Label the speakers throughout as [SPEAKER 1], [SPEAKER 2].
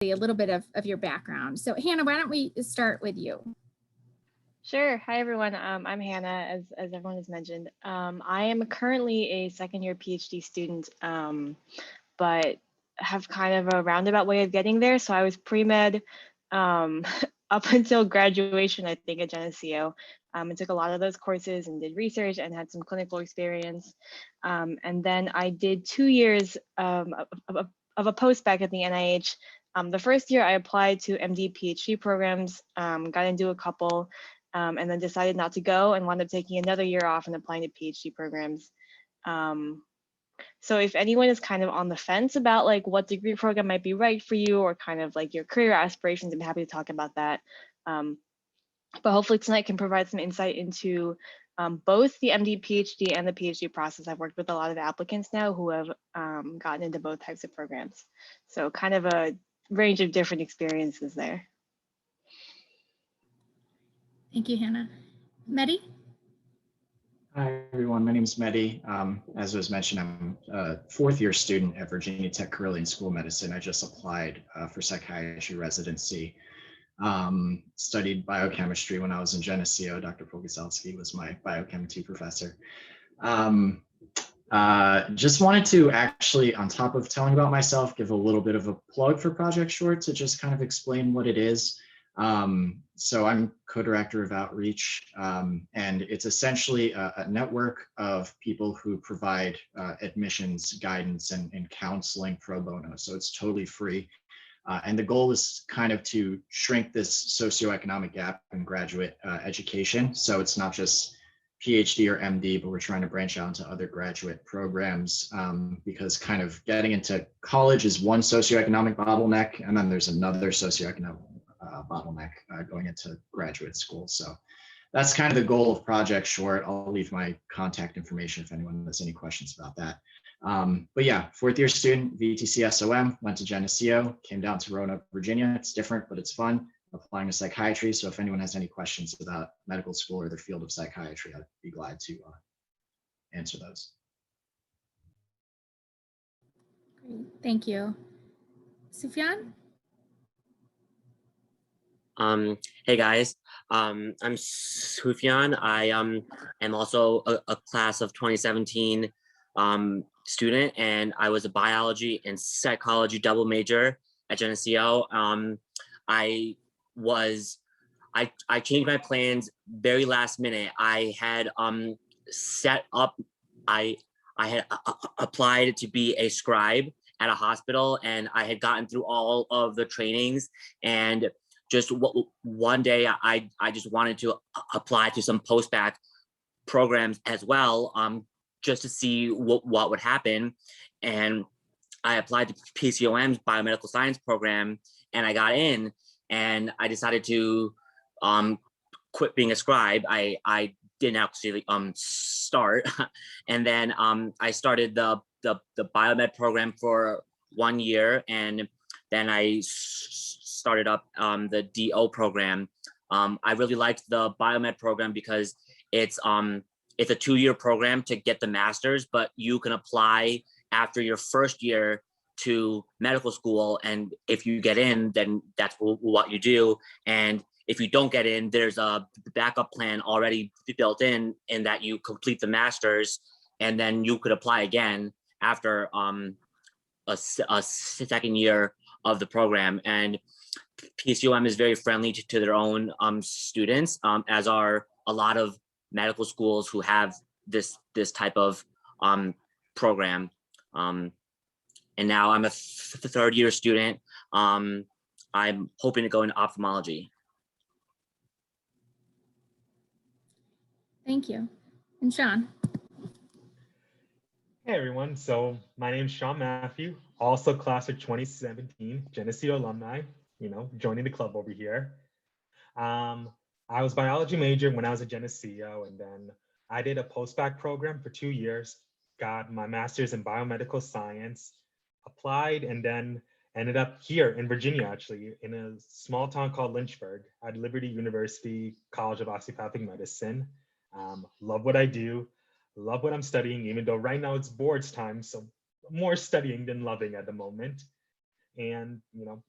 [SPEAKER 1] a little bit of your background. So Hannah, why don't we start with you?
[SPEAKER 2] Sure. Hi, everyone. I'm Hannah, as everyone has mentioned. I am currently a second-year PhD student, but have kind of a roundabout way of getting there. So I was pre-med up until graduation, I think, at Geneseo. And took a lot of those courses and did research and had some clinical experience. And then I did 2 years of a post-bac at the NIH. The first year I applied to MD PhD programs, got into a couple, and then decided not to go and wound up taking another year off and applying to PhD programs. So if anyone is kind of on the fence about like what degree program might be right for you or kind of like your career aspirations, I'm happy to talk about that. But hopefully tonight can provide some insight into both the MD PhD and the PhD process. I've worked with a lot of applicants now who have gotten into both types of programs. So kind of a range of different experiences there.
[SPEAKER 1] Thank you, Hannah. Mehdi?
[SPEAKER 3] Hi, everyone. My name is Mehdi. As was mentioned, I'm a fourth-year student at Virginia Tech Carilion School of Medicine. I just applied for psychiatry residency. Studied biochemistry when I was in Geneseo. Dr. Pogoselski was my biochemistry professor. Just wanted to actually, on top of telling about myself, give a little bit of a plug for Project Short to just kind of explain what it is. So I'm co-director of outreach, and it's essentially a network of people who provide admissions guidance and counseling pro bono. So it's totally free. And the goal is kind of to shrink this socioeconomic gap in graduate education. So it's not just PhD or MD, but we're trying to branch out into other graduate programs because kind of getting into college is one socioeconomic bottleneck, and then there's another socioeconomic bottleneck going into graduate school. So that's kind of the goal of Project Short. I'll leave my contact information if anyone has any questions about that. But yeah, fourth-year student, VTC SOM, went to Geneseo, came down to Roanoke, Virginia. It's different, but it's fun. Applying to psychiatry. So if anyone has any questions about medical school or the field of psychiatry, I'd be glad to answer those.
[SPEAKER 1] Great, thank you. Sufyan?
[SPEAKER 4] Hey guys, I'm Sufyan. I am also a class of 2017 student, and I was a biology and psychology double major at Geneseo. I changed my plans very last minute. I had applied to be a scribe at a hospital, and I had gotten through all of the trainings, and just one day I just wanted to apply to some post-bac programs as well, just to see what would happen. And I applied to PCOM's biomedical science program, and I got in, and I decided to quit being a scribe. I didn't actually start, and then I started the biomed program for 1 year, and then I started up the DO program. I really liked the biomed program because it's a 2-year program to get the master's, but you can apply after your first year to medical school, and if you get in, then that's what you do. And if you don't get in, there's a backup plan already built in that you complete the master's, and then you could apply again after a second year of the program. And PCOM is very friendly to their own students, as are a lot of medical schools who have this type of program. And now I'm a third-year student. I'm hoping to go into ophthalmology.
[SPEAKER 1] Thank you. And Shawn?
[SPEAKER 5] Hey everyone, so my name is Shawn Mathew, also class of 2017, Geneseo alumni, joining the club over here. I was biology major when I was at Geneseo, and then I did a post-bac program for 2 years, got my master's in biomedical science, applied, and then ended up here in Virginia, actually, in a small town called Lynchburg at Liberty University College of Osteopathic Medicine. Love what I do. Love what I'm studying, even though right now it's boards time, so more studying than loving at the moment. And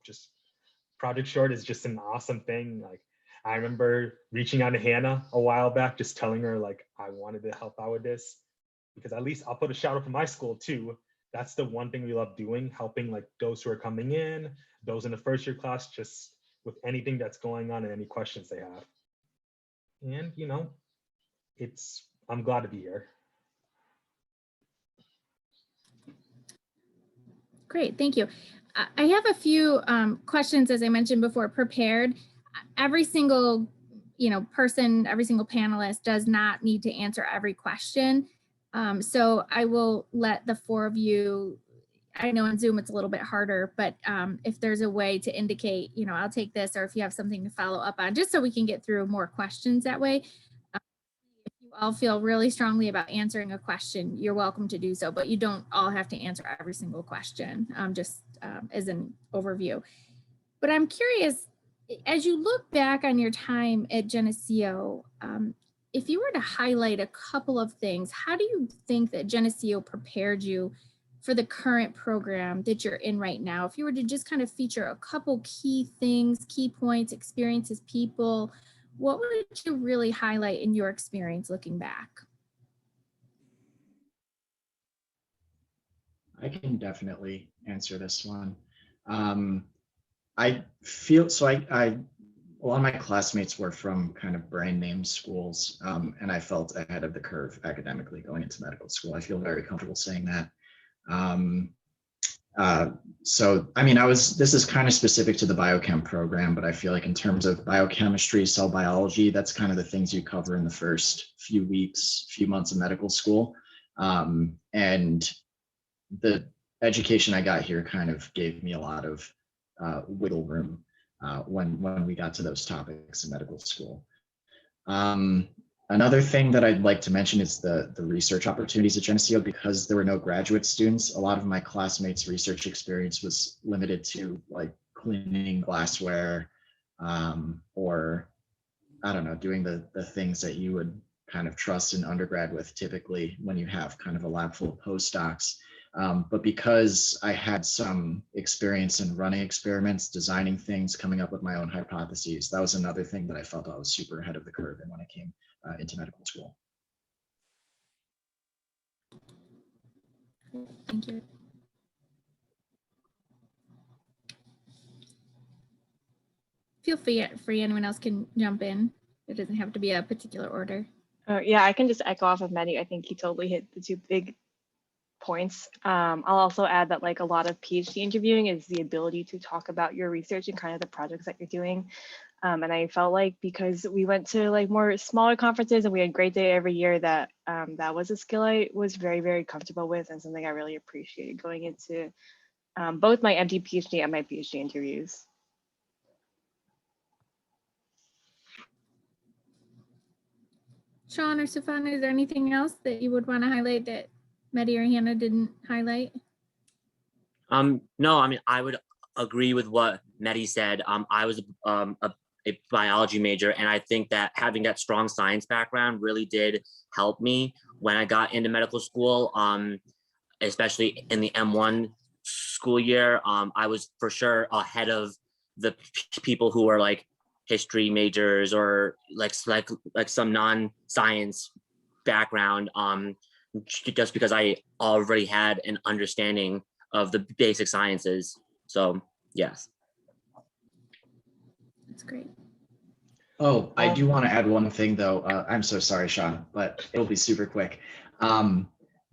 [SPEAKER 5] just project short is just an awesome thing. Like, I remember reaching out to Hannah a while back, just telling her like I wanted to help out with this, because at least I'll put a shout out for my school too. That's the one thing we love doing, helping like those who are coming in, those in the first year class, just with anything that's going on and any questions they have. And you know, I'm glad to be here.
[SPEAKER 1] Great, thank you. I have a few questions, as I mentioned before, prepared. Every single, person, every single panelist does not need to answer every question. So I will let the four of you, I know on Zoom it's a little bit harder, but if there's a way to indicate, I'll take this, or if you have something to follow up on, just so we can get through more questions that way. If you all feel really strongly about answering a question, you're welcome to do so, but you don't all have to answer every single question, just as an overview. But I'm curious, as you look back on your time at Geneseo, if you were to highlight a couple of things, how do you think that Geneseo prepared you for the current program that you're in right now? If you were to just kind of feature a couple key things, key points, experiences, people, what would you really highlight in your experience looking back?
[SPEAKER 3] I can definitely answer this one. I feel so. A lot of my classmates were from kind of brand name schools, and I felt ahead of the curve academically going into medical school. I feel very comfortable saying that. So, I mean, this is kind of specific to the biochem program, but I feel like in terms of biochemistry, cell biology, that's kind of the things you cover in the first few weeks, few months of medical school. And the education I got here kind of gave me a lot of wiggle room when we got to those topics in medical school. Another thing that I'd like to mention is the research opportunities at Geneseo. Because there were no graduate students, a lot of my classmates' research experience was limited to like cleaning glassware, or I don't know, doing the things that you would kind of trust an undergrad with typically when you have kind of a lab full of postdocs. But because I had some experience in running experiments, designing things, coming up with my own hypotheses, that was another thing that I felt I was super ahead of the curve in when I came into medical school.
[SPEAKER 1] Thank you. Feel free, anyone else can jump in. It doesn't have to be a particular order.
[SPEAKER 2] Yeah, I can just echo off of Mehdi. I think he totally hit the two big points. I'll also add that like a lot of PhD interviewing is the ability to talk about your research and kind of the projects that you're doing. And I felt like because we went to like more smaller conferences and we had great day every year, that that was a skill I was very, very comfortable with and something I really appreciated going into both my MD PhD and my PhD interviews.
[SPEAKER 1] Shawn or Sufyan, is there anything else that you would want to highlight that Mehdi or Hannah didn't highlight?
[SPEAKER 4] No, I mean, I would agree with what Mehdi said. I was a biology major, and I think that having that strong science background really did help me when I got into medical school, especially in the M1 school year. I was for sure ahead of the people who were like history majors or like some non-science background, just because I already had an understanding of the basic sciences. So yes.
[SPEAKER 1] That's great.
[SPEAKER 3] Oh, I do want to add one thing though. I'm so sorry, Shawn, but it'll be super quick.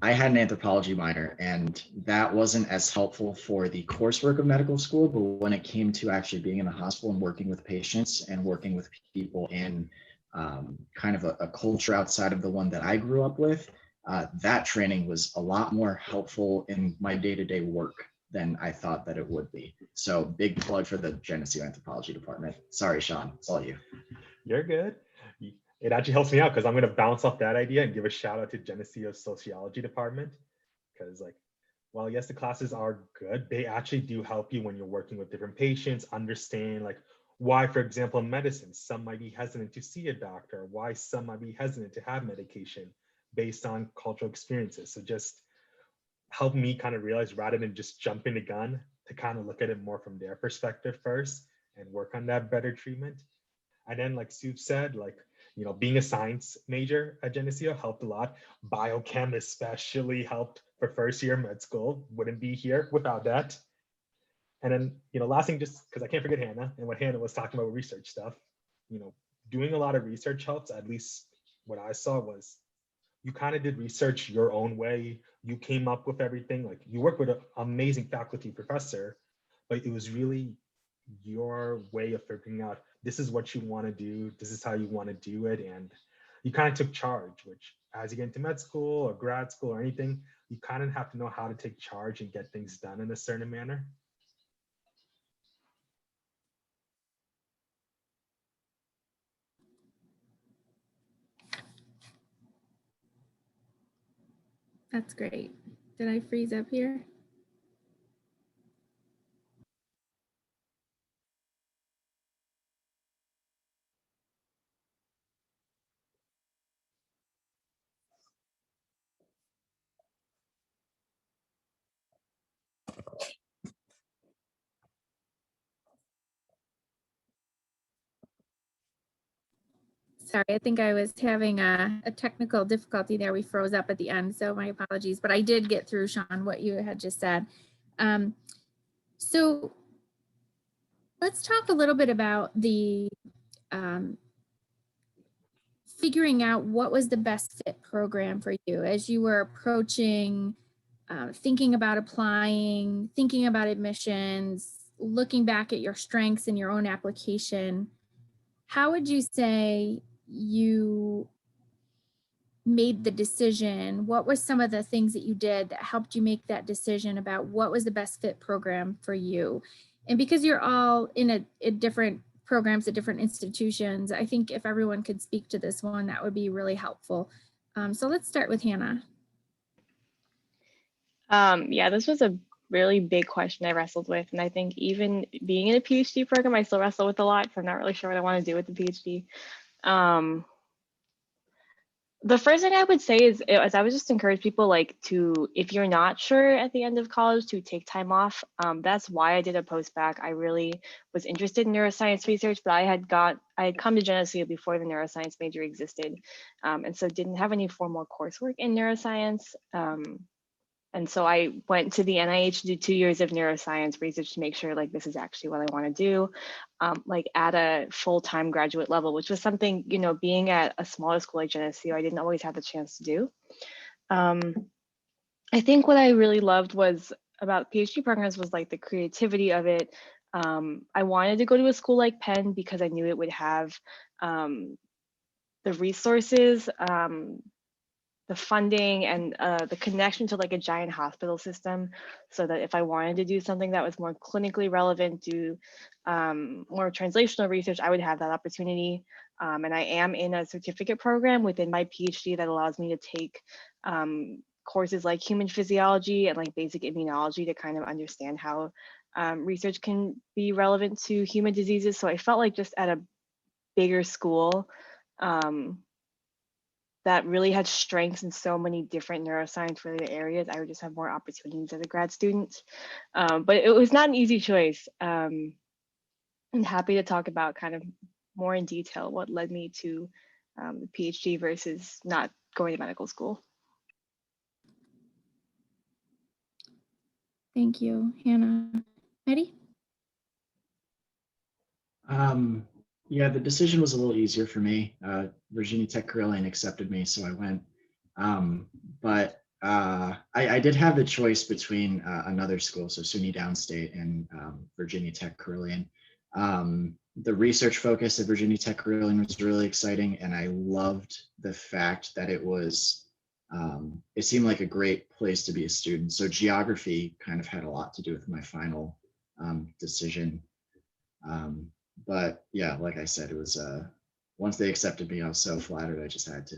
[SPEAKER 3] I had an anthropology minor, and that wasn't as helpful for the coursework of medical school, but when it came to actually being in the hospital and working with patients and working with people in kind of a culture outside of the one that I grew up with, that training was a lot more helpful in my day-to-day work than I thought that it would be. So big plug for the Geneseo Anthropology Department. Sorry, Shawn, it's all you.
[SPEAKER 5] You're good. It actually helps me out because I'm going to bounce off that idea and give a shout out to Geneseo's Sociology Department. Because like, while yes, the classes are good, they actually do help you when you're working with different patients, understand like why, for example, in medicine, some might be hesitant to see a doctor, why some might be hesitant to have medication based on cultural experiences. So just help me kind of realize rather than just jumping the gun to kind of look at it more from their perspective first. and work on that better treatment. And then like Sue said, like, you know, being a science major at Geneseo helped a lot. Biochem especially helped for first year med school. Wouldn't be here without that. And then, you know, last thing, just because I can't forget Hannah and what Hannah was talking about research stuff, you know, doing a lot of research helps. At least what I saw was you kind of did research your own way. You came up with everything. Like you work with an amazing faculty professor, but it was really your way of figuring out this is what you want to do, this is how you want to do it, and you kind of took charge, which as you get into med school or grad school or anything, you kind of have to know how to take charge and get things done in a certain manner.
[SPEAKER 1] That's great. Did I freeze up here? Sorry, I think I was having a technical difficulty there. We froze up at the end, so my apologies. But I did get through, Shawn, what you had just said. So let's talk a little bit about the figuring out what was the best fit program for you as you were approaching, thinking about applying, thinking about admissions, looking back at your strengths in your own application. How would you say you made the decision? What were some of the things that you did that helped you make that decision about what was the best fit program for you? And because you're all in different programs at different institutions, I think if everyone could speak to this one, that would be really helpful. So let's start with Hannah.
[SPEAKER 2] Yeah, this was a really big question I wrestled with. And I think even being in a PhD program, I still wrestle with a lot. So I'm not really sure what I want to do with the PhD. The first thing I would say is I would just encourage people like to, if you're not sure at the end of college, to take time off. That's why I did a post-bac. I really was interested in neuroscience research, but I had come to Geneseo before the neuroscience major existed. And so didn't have any formal coursework in neuroscience. And so I went to the NIH to do 2 years of neuroscience research to make sure like this is actually what I want to do, like at a full-time graduate level, which was something, you know, being at a smaller school like Geneseo, I didn't always have the chance to do. I think what I really loved was about PhD programs was like the creativity of it. I wanted to go to a school like Penn because I knew it would have the resources, the funding and the connection to like a giant hospital system, so that if I wanted to do something that was more clinically relevant, do more translational research, I would have that opportunity. And I am in a certificate program within my PhD that allows me to take courses like human physiology and like basic immunology to kind of understand how research can be relevant to human diseases. So I felt like just at a bigger school, that really had strengths in so many different neuroscience related areas, I would just have more opportunities as a grad student. But it was not an easy choice. I'm happy to talk about kind of more in detail what led me to the PhD versus not going to medical school.
[SPEAKER 1] Thank you, Hannah. Mehdi?
[SPEAKER 3] Yeah, the decision was a little easier for me. Virginia Tech Carilion accepted me, so I went. But I did have the choice between another school, so SUNY Downstate and Virginia Tech Carilion. The research focus at Virginia Tech Carilion was really exciting, and I loved the fact that it was, it seemed like a great place to be a student. So geography kind of had a lot to do with my final decision. But yeah, like I said, it was once they accepted me, I was so flattered I just had to.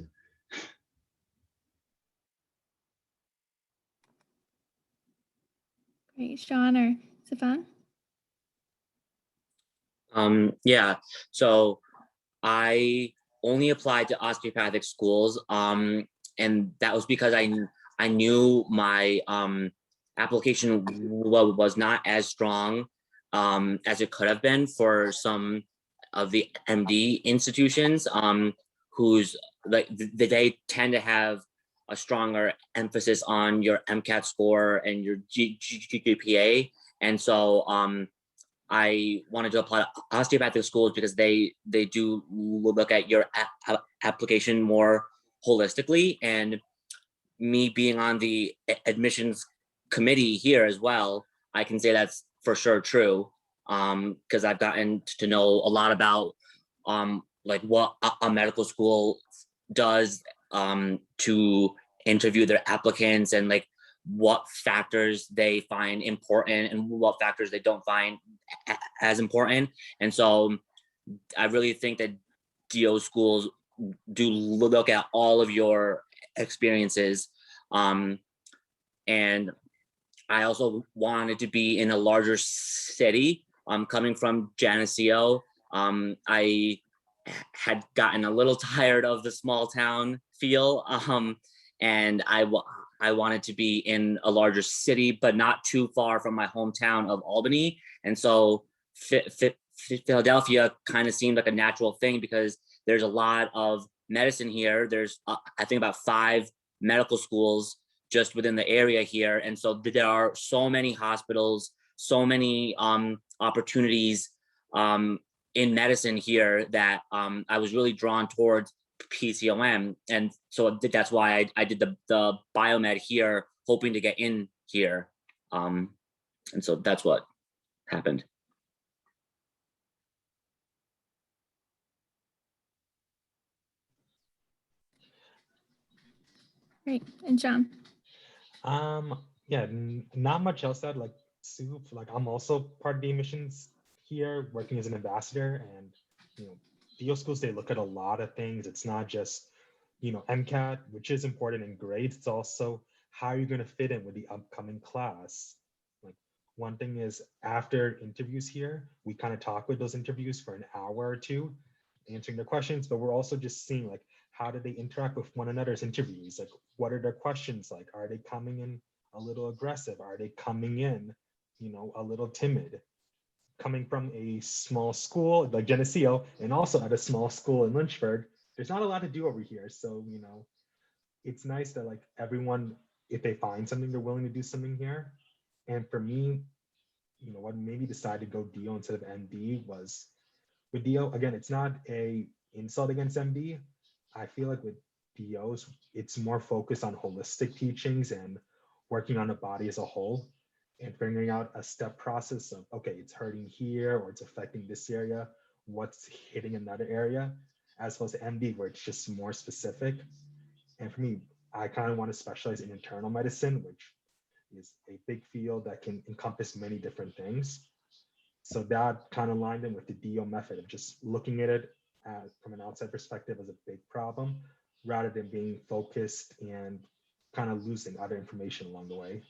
[SPEAKER 1] Great. Shawn or Sufyan?
[SPEAKER 4] Yeah, so I only applied to osteopathic schools, and that was because I knew my application was not as strong as it could have been for some of the MD institutions, whose like they tend to have a stronger emphasis on your MCAT score and your GPA. And so I wanted to apply to osteopathic schools because they do look at your application more holistically. And me being on the admissions committee here as well, I can say that's for sure true, because I've gotten to know a lot about like what a medical school does to interview their applicants, and like what factors they find important and what factors they don't find as important. And so I really think that DO schools do look at all of your experiences. And I also wanted to be in a larger city. Coming from Geneseo, I had gotten a little tired of the small town feel, and I wanted to be in a larger city, but not too far from my hometown of Albany. And so Philadelphia kind of seemed like a natural thing because there's a lot of medicine here. There's I think about 5 medical schools just within the area here. And so there are so many hospitals, so many opportunities in medicine here that I was really drawn towards PCOM. And so that's why I did the biomed here, hoping to get in here. And so that's what happened.
[SPEAKER 1] Great. And Shawn?
[SPEAKER 5] Yeah, not much else that like Sue, like I'm also part of the admissions here, working as an ambassador, and DO schools, they look at a lot of things. It's not just MCAT, which is important in grades. It's also how you're going to fit in with the upcoming class. Like one thing is, after interviews here, we kind of talk with those interviews for an hour or two, answering their questions, but we're also just seeing like how do they interact with one another's interviews? Like what are their questions like? Are they coming in a little aggressive? Are they coming in, a little timid? Coming from a small school like Geneseo and also at a small school in Lynchburg, there's not a lot to do over here. So, it's nice that like everyone, if they find something, they're willing to do something here. And for me, what made me decide to go DO instead of MD was with DO, again, it's not a insult against MD. I feel like with DOs, it's more focused on holistic teachings and working on the body as a whole and figuring out a step process of, okay, it's hurting here or it's affecting this area, what's hitting another area, as opposed to MD where it's just more specific. And for me, I kind of want to specialize in internal medicine, which is a big field that can encompass many different things. So that kind of lined in with the DO method of just looking at it from an outside perspective as a big problem, rather than being focused and kind of losing other information along the way.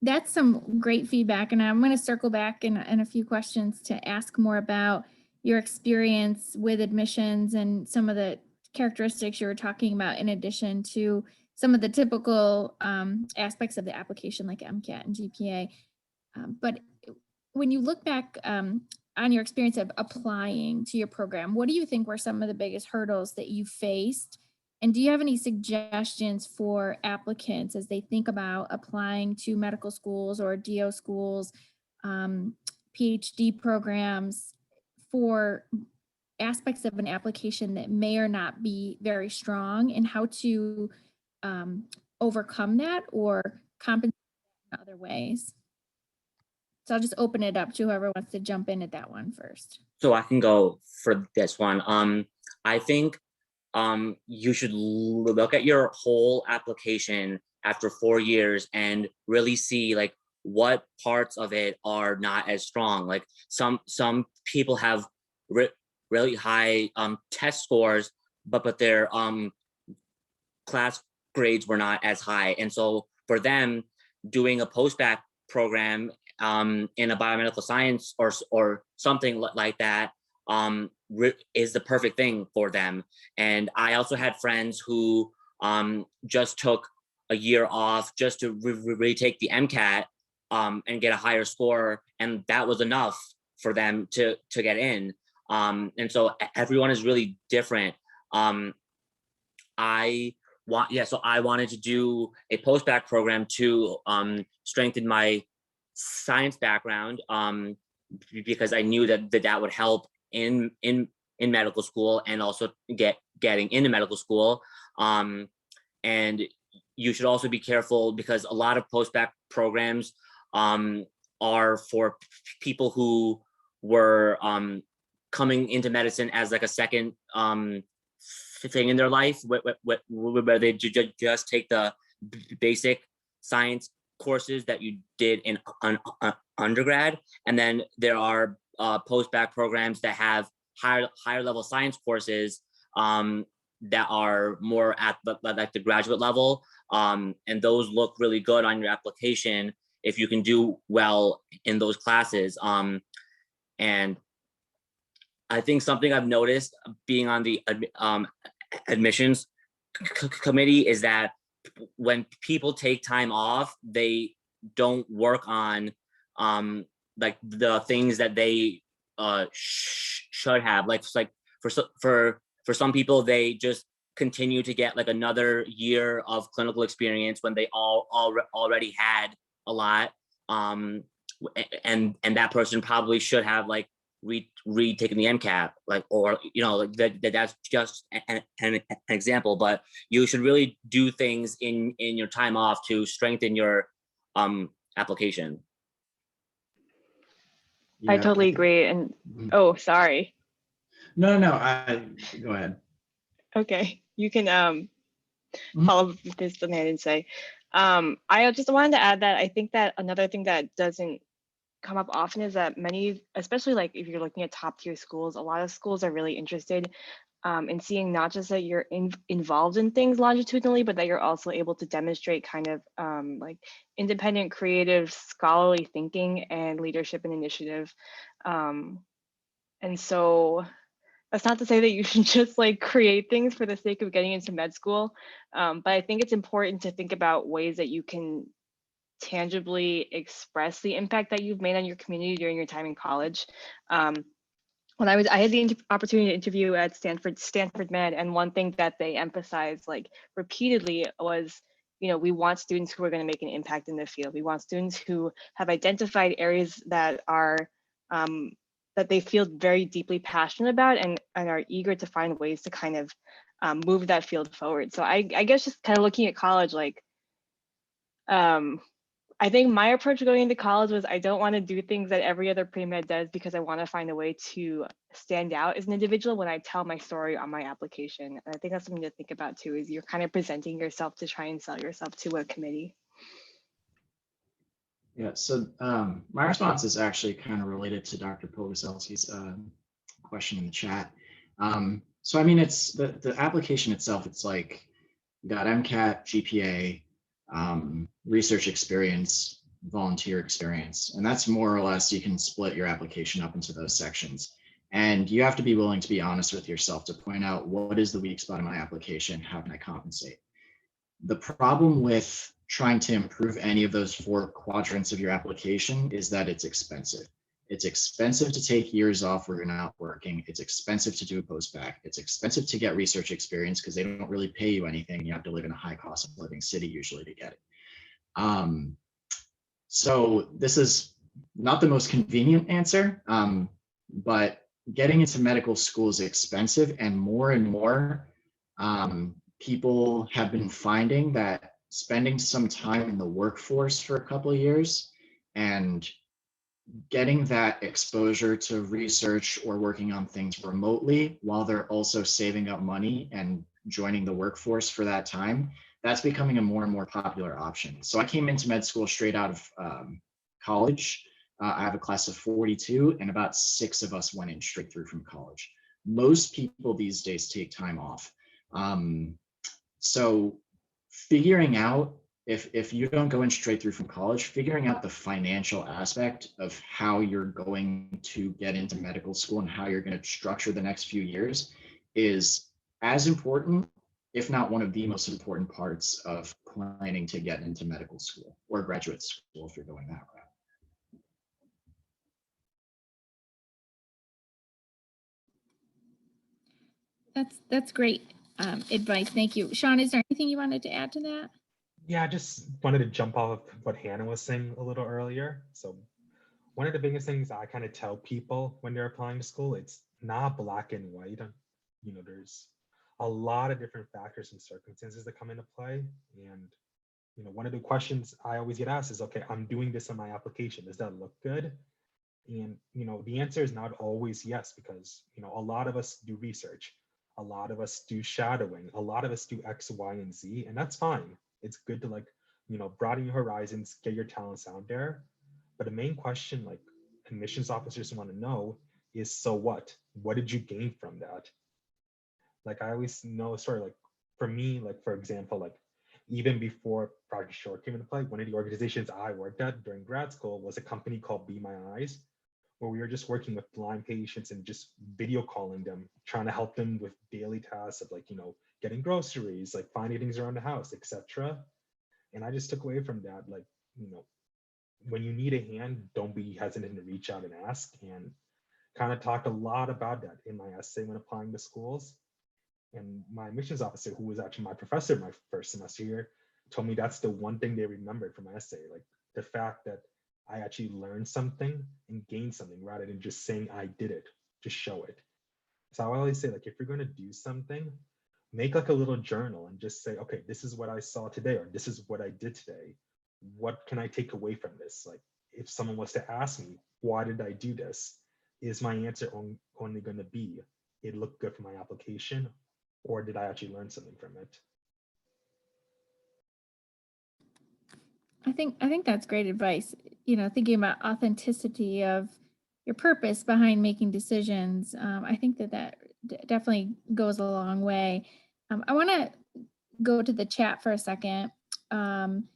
[SPEAKER 1] That's some great feedback, and I'm going to circle back in a few questions to ask more about your experience with admissions and some of the characteristics you were talking about, in addition to some of the typical aspects of the application like MCAT and GPA. But when you look back on your experience of applying to your program, what do you think were some of the biggest hurdles that you faced? And do you have any suggestions for applicants as they think about applying to medical schools or DO schools, PhD programs, for aspects of an application that may or not be very strong, and how to overcome that or compensate in other ways? So I'll just open it up to whoever wants to jump in at that one first.
[SPEAKER 4] So I can go for this one. I think you should look at your whole application after 4 years and really see like what parts of it are not as strong. Like some people have really high test scores, but their class grades were not as high. And so for them, doing a post-bac program in a biomedical science or something like that is the perfect thing for them. And I also had friends who just took a year off just to retake the MCAT and get a higher score, and that was enough for them to get in. And so everyone is really different. I wanted to do a post-bac program to strengthen my science background because I knew that would help in medical school and also getting into medical school. And you should also be careful because a lot of post-bac programs are for people who were coming into medicine as like a second thing in their life, where they just take the basic science courses that you did in undergrad, and then there are post-bac programs that have higher level science courses that are more at the graduate level, and those look really good on your application if you can do well in those classes. And I think something I've noticed being on the admissions committee is that when people take time off, they don't work on like the things that they should have. Like for some people, they just continue to get like another year of clinical experience when they already had a lot, and that person probably should have like retaken the MCAT, like, or that's just an example. But you should really do things in your time off to strengthen your application.
[SPEAKER 2] I totally agree. And oh, sorry.
[SPEAKER 3] No, go ahead.
[SPEAKER 2] Okay, you can follow up with this, something I didn't say. I just wanted to add that I think that another thing that doesn't come up often is that many, especially like if you're looking at top tier schools, a lot of schools are really interested in seeing not just that you're involved in things longitudinally, but that you're also able to demonstrate kind of like independent, creative, scholarly thinking and leadership and initiative. And so that's not to say that you should just like create things for the sake of getting into med school, but I think it's important to think about ways that you can tangibly express the impact that you've made on your community during your time in college. When I had the opportunity to interview at Stanford Med, and one thing that they emphasized like repeatedly was, we want students who are going to make an impact in the field. We want students who have identified areas that are that they feel very deeply passionate about and are eager to find ways to kind of move that field forward. So I guess just kind of looking at college, like I think my approach going into college was I don't want to do things that every other pre-med does because I want to find a way to stand out as an individual when I tell my story on my application. And I think that's something to think about too, is you're kind of presenting yourself to try and sell yourself to a committee.
[SPEAKER 3] Yeah, so my response is actually kind of related to Dr. Pogoselski's question in the chat. So I mean, it's the application itself, it's like you got MCAT, GPA, research experience, volunteer experience, and that's more or less, you can split your application up into those sections. And you have to be willing to be honest with yourself to point out, what is the weak spot in my application? How can I compensate? The problem with trying to improve any of those 4 quadrants of your application is that it's expensive. It's expensive to take years off where you're not working. It's expensive to do a post-bac. It's expensive to get research experience because they don't really pay you anything. You have to live in a high cost of living city usually to get it. So this is not the most convenient answer, but getting into medical school is expensive, and more people have been finding that spending some time in the workforce for a couple of years and getting that exposure to research or working on things remotely while they're also saving up money and joining the workforce for that time, that's becoming a more and more popular option. So I came into med school straight out of college. I have a class of 42, and about 6 of us went in straight through from college. Most people these days take time off. So figuring out, if you don't go in straight through from college, figuring out the financial aspect of how you're going to get into medical school and how you're going to structure the next few years is as important, if not one of the most important parts of planning to get into medical school or graduate school if you're going that route.
[SPEAKER 1] That's great advice. Thank you. Shawn, is there anything you wanted to add to that?
[SPEAKER 5] Yeah, I just wanted to jump off of what Hannah was saying a little earlier. So one of the biggest things I kind of tell people when they're applying to school, it's not black and white. You know, there's a lot of different factors and circumstances that come into play. And, you know, one of the questions I always get asked is, okay, I'm doing this on my application. Does that look good? And, you know, the answer is not always yes, because, you know, a lot of us do research. A lot of us do shadowing. A lot of us do X, Y, and Z, and that's fine. It's good to, like, you know, broaden your horizons, get your talents out there. But the main question, like, admissions officers want to know is, so what? What did you gain from that? Like, I always know, sort of like, for me, like, for example, like, even before Project Short came into play, one of the organizations I worked at during grad school was a company called Be My Eyes, where we were just working with blind patients and just video calling them, trying to help them with daily tasks of, like, you know, getting groceries, like finding things around the house, etc. And I just took away from that, like, you know, when you need a hand, don't be hesitant to reach out and ask, and kind of talked a lot about that in my essay when applying to schools. And my admissions officer, who was actually my professor my first semester here, told me that's the one thing they remembered from my essay, like the fact that I actually learned something and gained something rather than just saying I did it, just show it. So I always say, like, if you're going to do something, make like a little journal and just say, okay, this is what I saw today, or this is what I did today. What can I take away from this? Like, if someone was to ask me, why did I do this? Is my answer only going to be, it looked good for my application, or did I actually learn something from it?
[SPEAKER 1] I think that's great advice. You know, thinking about authenticity of your purpose behind making decisions. I think that definitely goes a long way. I want to go to the chat for a second and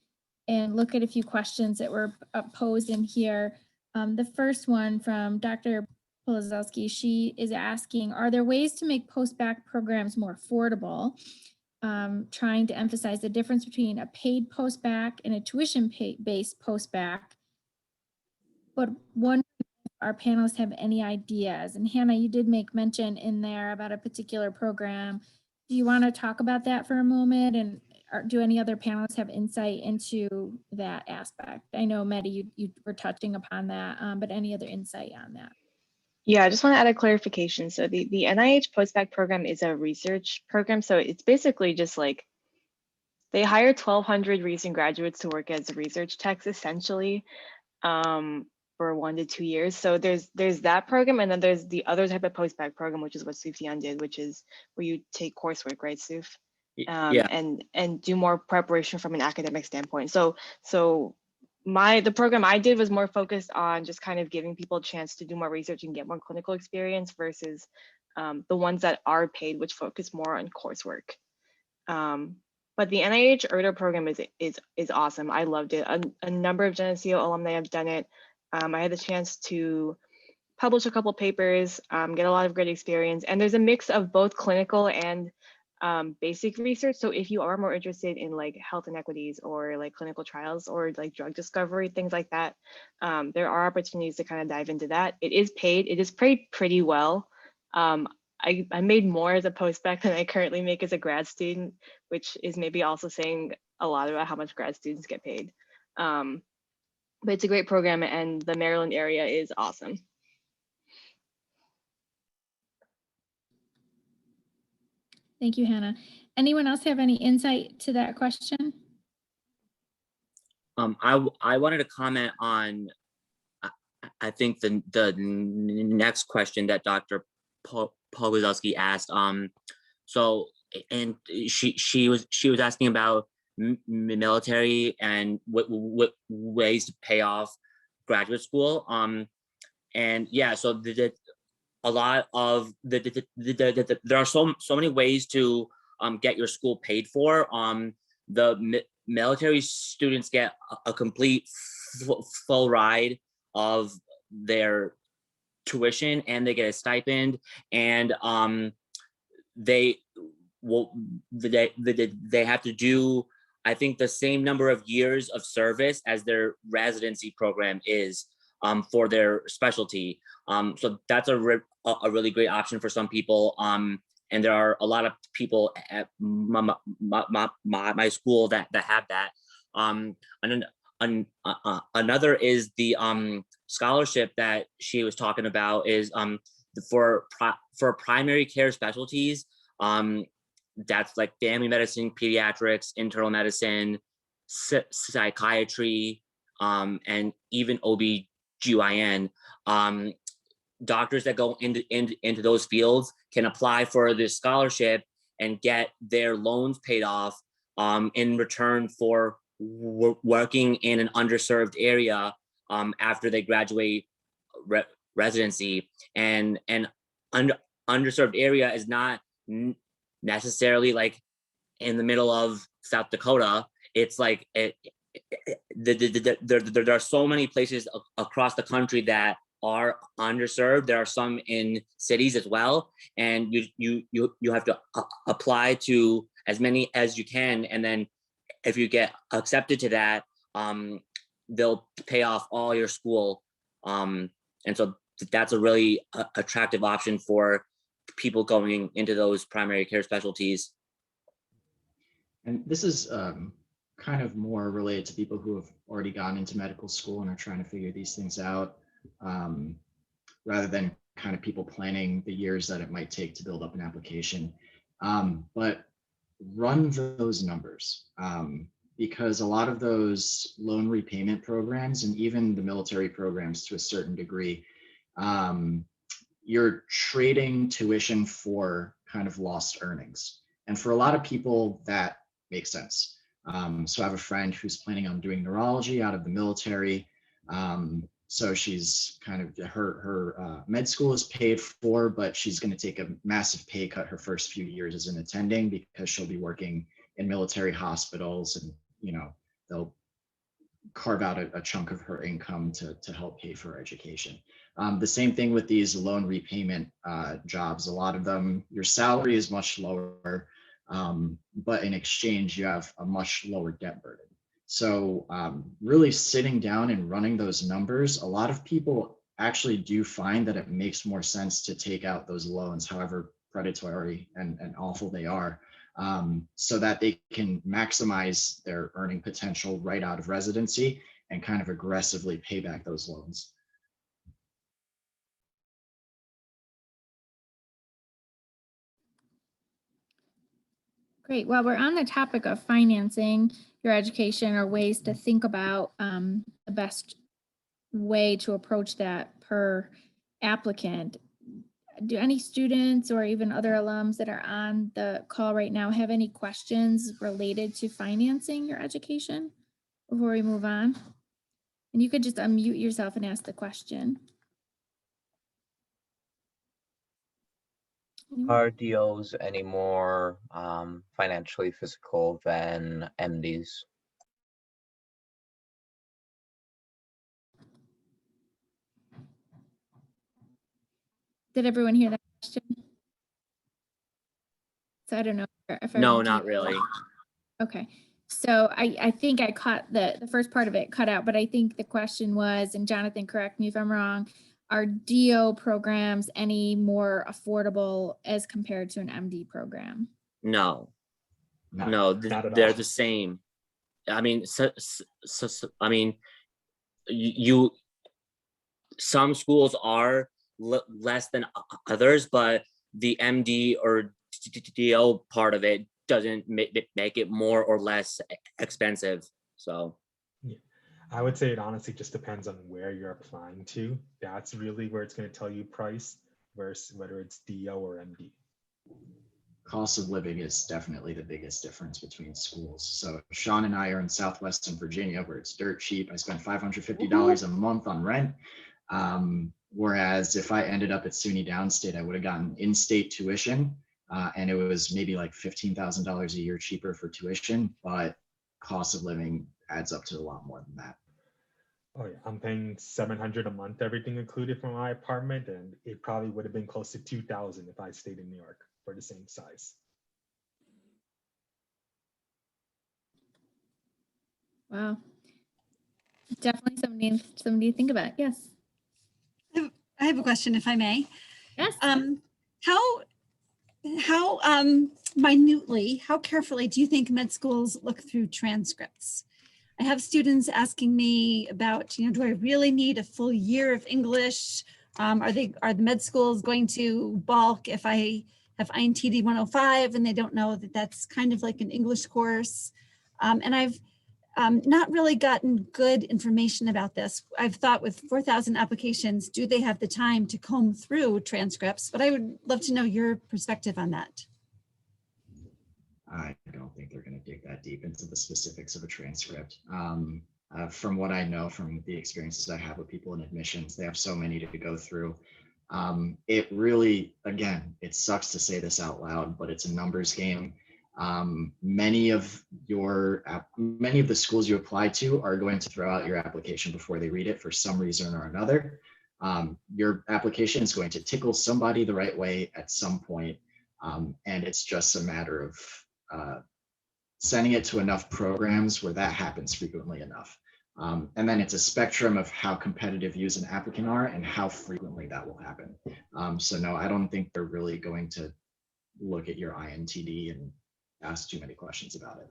[SPEAKER 1] look at a few questions that were posed in here. The first one from Dr. Polozowski, she is asking, are there ways to make post-bac programs more affordable? Trying to emphasize the difference between a paid post-bac and a tuition-based post-bac. But one, our panelists have any ideas? And Hannah, you did make mention in there about a particular program. Do you want to talk about that for a moment? And do any other panelists have insight into that aspect? I know, Mehdi, you were touching upon that, but any other insight on that?
[SPEAKER 2] Yeah, I just want to add a clarification. So the NIH Post-Bac program is a research program. So it's basically just like they hire 1,200 recent graduates to work as research techs essentially for 1 to 2 years. So there's that program, and then there's the other type of Post-Bac program, which is what Sufyan did, which is where you take coursework, right, Suf?
[SPEAKER 4] Yeah.
[SPEAKER 2] And do more preparation from an academic standpoint. So the program I did was more focused on just kind of giving people a chance to do more research and get more clinical experience versus the ones that are paid, which focus more on coursework. But the NIH ERDA program is awesome. I loved it. A number of Geneseo alumni have done it. I had the chance to publish a couple papers, get a lot of great experience, and there's a mix of both clinical and basic research. So if you are more interested in like health inequities or like clinical trials or like drug discovery, things like that, there are opportunities to kind of dive into that. It is paid. It is paid pretty well. I made more as a post-bac than I currently make as a grad student, which is maybe also saying a lot about how much grad students get paid. But it's a great program, and the Maryland area is awesome.
[SPEAKER 1] Thank you, Hannah. Anyone else have any insight to that question?
[SPEAKER 4] I wanted to comment on, I think the next question that Dr. Polozowski asked. So, and she was asking about military and what ways to pay off graduate school. And yeah, so a lot of there are so many ways to get your school paid for. The military students get a complete full ride of their tuition, and they get a stipend, and they well, they have to do, I think, the same number of years of service as their residency program is for their specialty. So that's a really great option for some people. And there are a lot of people at my school that have that. And another is the scholarship that she was talking about is for primary care specialties. That's like family medicine, pediatrics, internal medicine, psychiatry, and even OB/GYN. Doctors that go into those fields can apply for this scholarship and get their loans paid off in return for working in an underserved area after they graduate residency. And underserved area is not necessarily like in the middle of South Dakota. It's like there are so many places across the country that are underserved. There are some in cities as well, and you have to apply to as many as you can, and then if you get accepted to that, they'll pay off all your school, and so that's a really attractive option for people going into those primary care specialties.
[SPEAKER 3] And this is kind of more related to people who have already gone into medical school and are trying to figure these things out, rather than kind of people planning the years that it might take to build up an application. But run those numbers, because a lot of those loan repayment programs and even the military programs to a certain degree, you're trading tuition for kind of lost earnings. And for a lot of people, that makes sense. So I have a friend who's planning on doing neurology out of the military. So she's kind of, her med school is paid for, but she's going to take a massive pay cut her first few years as an attending, because she'll be working in military hospitals, and they'll carve out a chunk of her income to help pay for her education. The same thing with these loan repayment jobs. A lot of them, your salary is much lower, but in exchange, you have a much lower debt burden. So really sitting down and running those numbers, a lot of people actually do find that it makes more sense to take out those loans, however predatory and awful they are, so that they can maximize their earning potential right out of residency and kind of aggressively pay back those loans.
[SPEAKER 1] Great. Well, we're on the topic of financing your education, or ways to think about the best way to approach that per applicant. Do any students or even other alums that are on the call right now have any questions related to financing your education before we move on? And you could just unmute yourself and ask the question.
[SPEAKER 6] Are DOs any more financially physical than MDs?
[SPEAKER 1] Did everyone hear that question? So I don't know if
[SPEAKER 4] No, not really.
[SPEAKER 1] Okay. So I think I caught the first part of it cut out, but I think the question was, and Jonathan, correct me if I'm wrong, are DO programs any more affordable as compared to an MD program?
[SPEAKER 4] No,
[SPEAKER 5] Not at
[SPEAKER 4] they're
[SPEAKER 5] all.
[SPEAKER 4] the same. I mean, some schools are less than others, but the MD or DO part of it doesn't make it more or less expensive. So
[SPEAKER 5] I would say it honestly just depends on where you're applying to. That's really where it's going to tell you price versus whether it's DO or MD.
[SPEAKER 3] Cost of living is definitely the biggest difference between schools. So Shawn and I are in Southwestern Virginia, where it's dirt cheap. I spend $550 a month on rent. Whereas if I ended up at SUNY Downstate, I would have gotten in-state tuition, and it was maybe like $15,000 a year cheaper for tuition, but cost of living adds up to a lot more than that.
[SPEAKER 5] Oh yeah, I'm paying $700 a month, everything included for my apartment, and it probably would have been close to $2,000 if I stayed in New York for the same size.
[SPEAKER 1] Wow. Definitely somebody to think about. Yes.
[SPEAKER 7] I have a question, if I may.
[SPEAKER 1] Yes.
[SPEAKER 7] How minutely, how carefully do you think med schools look through transcripts? I have students asking me about, do I really need a full year of English? Are the med schools going to balk if I have INTD 105 and they don't know that that's kind of like an English course? And I've not really gotten good information about this. I've thought with 4,000 applications, do they have the time to comb through transcripts? But I would love to know your perspective on that.
[SPEAKER 3] I don't think they're going to dig that deep into the specifics of a transcript. From what I know from the experiences I have with people in admissions, they have so many to go through. It really, again, it sucks to say this out loud, but it's a numbers game. Many of the schools you apply to are going to throw out your application before they read it for some reason or another. Your application is going to tickle somebody the right way at some point, and it's just a matter of sending it to enough programs where that happens frequently enough. And then it's a spectrum of how competitive you as an applicant are and how frequently that will happen. So no, I don't think they're really going to look at your INTD and ask too many questions about it.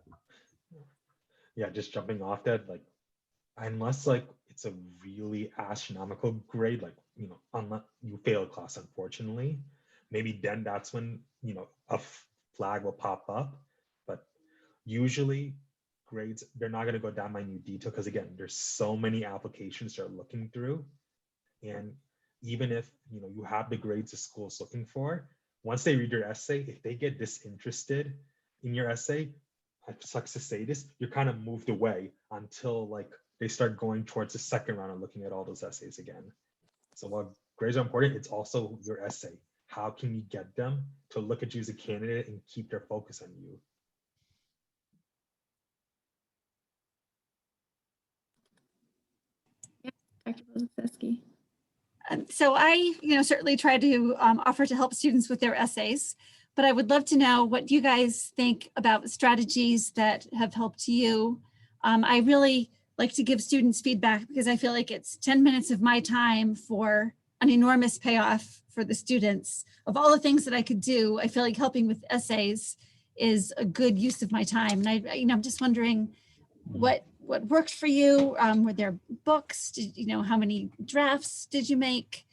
[SPEAKER 5] Yeah, just jumping off that, like, unless like it's a really astronomical grade, like, unless you fail a class, unfortunately, maybe then that's when, a flag will pop up. But usually grades, they're not going to go down minute detail because, again, there's so many applications they're looking through. And even if, you have the grades the school's looking for, once they read your essay, if they get disinterested in your essay, it sucks to say this, you're kind of moved away until like they start going towards the second round and looking at all those essays again. So while grades are important, it's also your essay. How can you get them to look at you as a candidate and keep their focus on you?
[SPEAKER 1] Dr. Bozaski.
[SPEAKER 7] So I, certainly try to offer to help students with their essays, but I would love to know what you guys think about strategies that have helped you. I really like to give students feedback because I feel like it's 10 minutes of my time for an enormous payoff for the students. Of all the things that I could do, I feel like helping with essays is a good use of my time. And I'm just wondering what worked for you. Were there books? How many drafts did you make?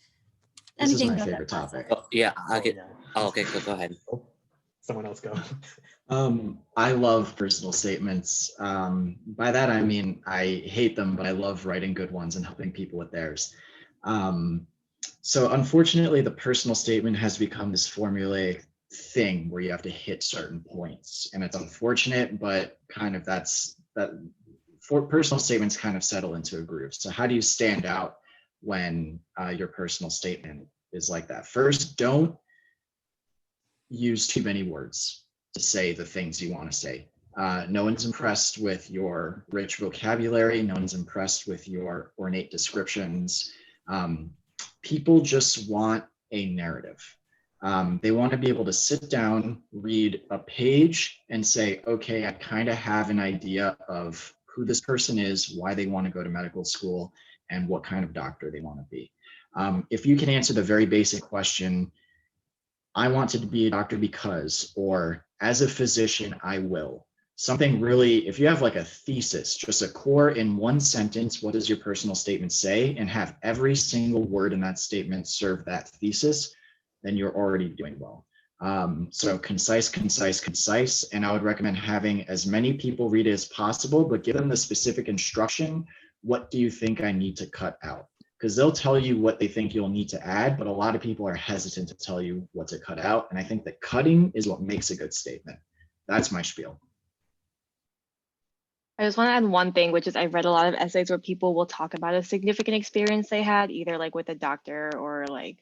[SPEAKER 3] This is my
[SPEAKER 7] about
[SPEAKER 3] favorite
[SPEAKER 7] that
[SPEAKER 3] topic.
[SPEAKER 4] Oh, yeah, I'll get.
[SPEAKER 5] Yeah.
[SPEAKER 4] Oh, okay, go ahead.
[SPEAKER 5] Oh, someone else go.
[SPEAKER 3] I love personal statements. By that, I mean, I hate them, but I love writing good ones and helping people with theirs. So unfortunately, the personal statement has become this formulaic thing where you have to hit certain points. And it's unfortunate, but kind of that for personal statements kind of settle into a groove. So how do you stand out when your personal statement is like that? First, don't use too many words to say the things you want to say. No one's impressed with your rich vocabulary. No one's impressed with your ornate descriptions. People just want a narrative. They want to be able to sit down, read a page and say, okay, I kind of have an idea of who this person is, why they want to go to medical school, and what kind of doctor they want to be. If you can answer the very basic question, I want to be a doctor because, or as a physician, I will. Something really, if you have like a thesis, just a core in one sentence, what does your personal statement say, and have every single word in that statement serve that thesis, then you're already doing well. So concise, concise, concise. And I would recommend having as many people read it as possible, but give them the specific instruction. What do you think I need to cut out? Because they'll tell you what they think you'll need to add, but a lot of people are hesitant to tell you what to cut out. And I think that cutting is what makes a good statement. That's my spiel.
[SPEAKER 2] I just want to add one thing, which is I've read a lot of essays where people will talk about a significant experience they had, either like with a doctor or like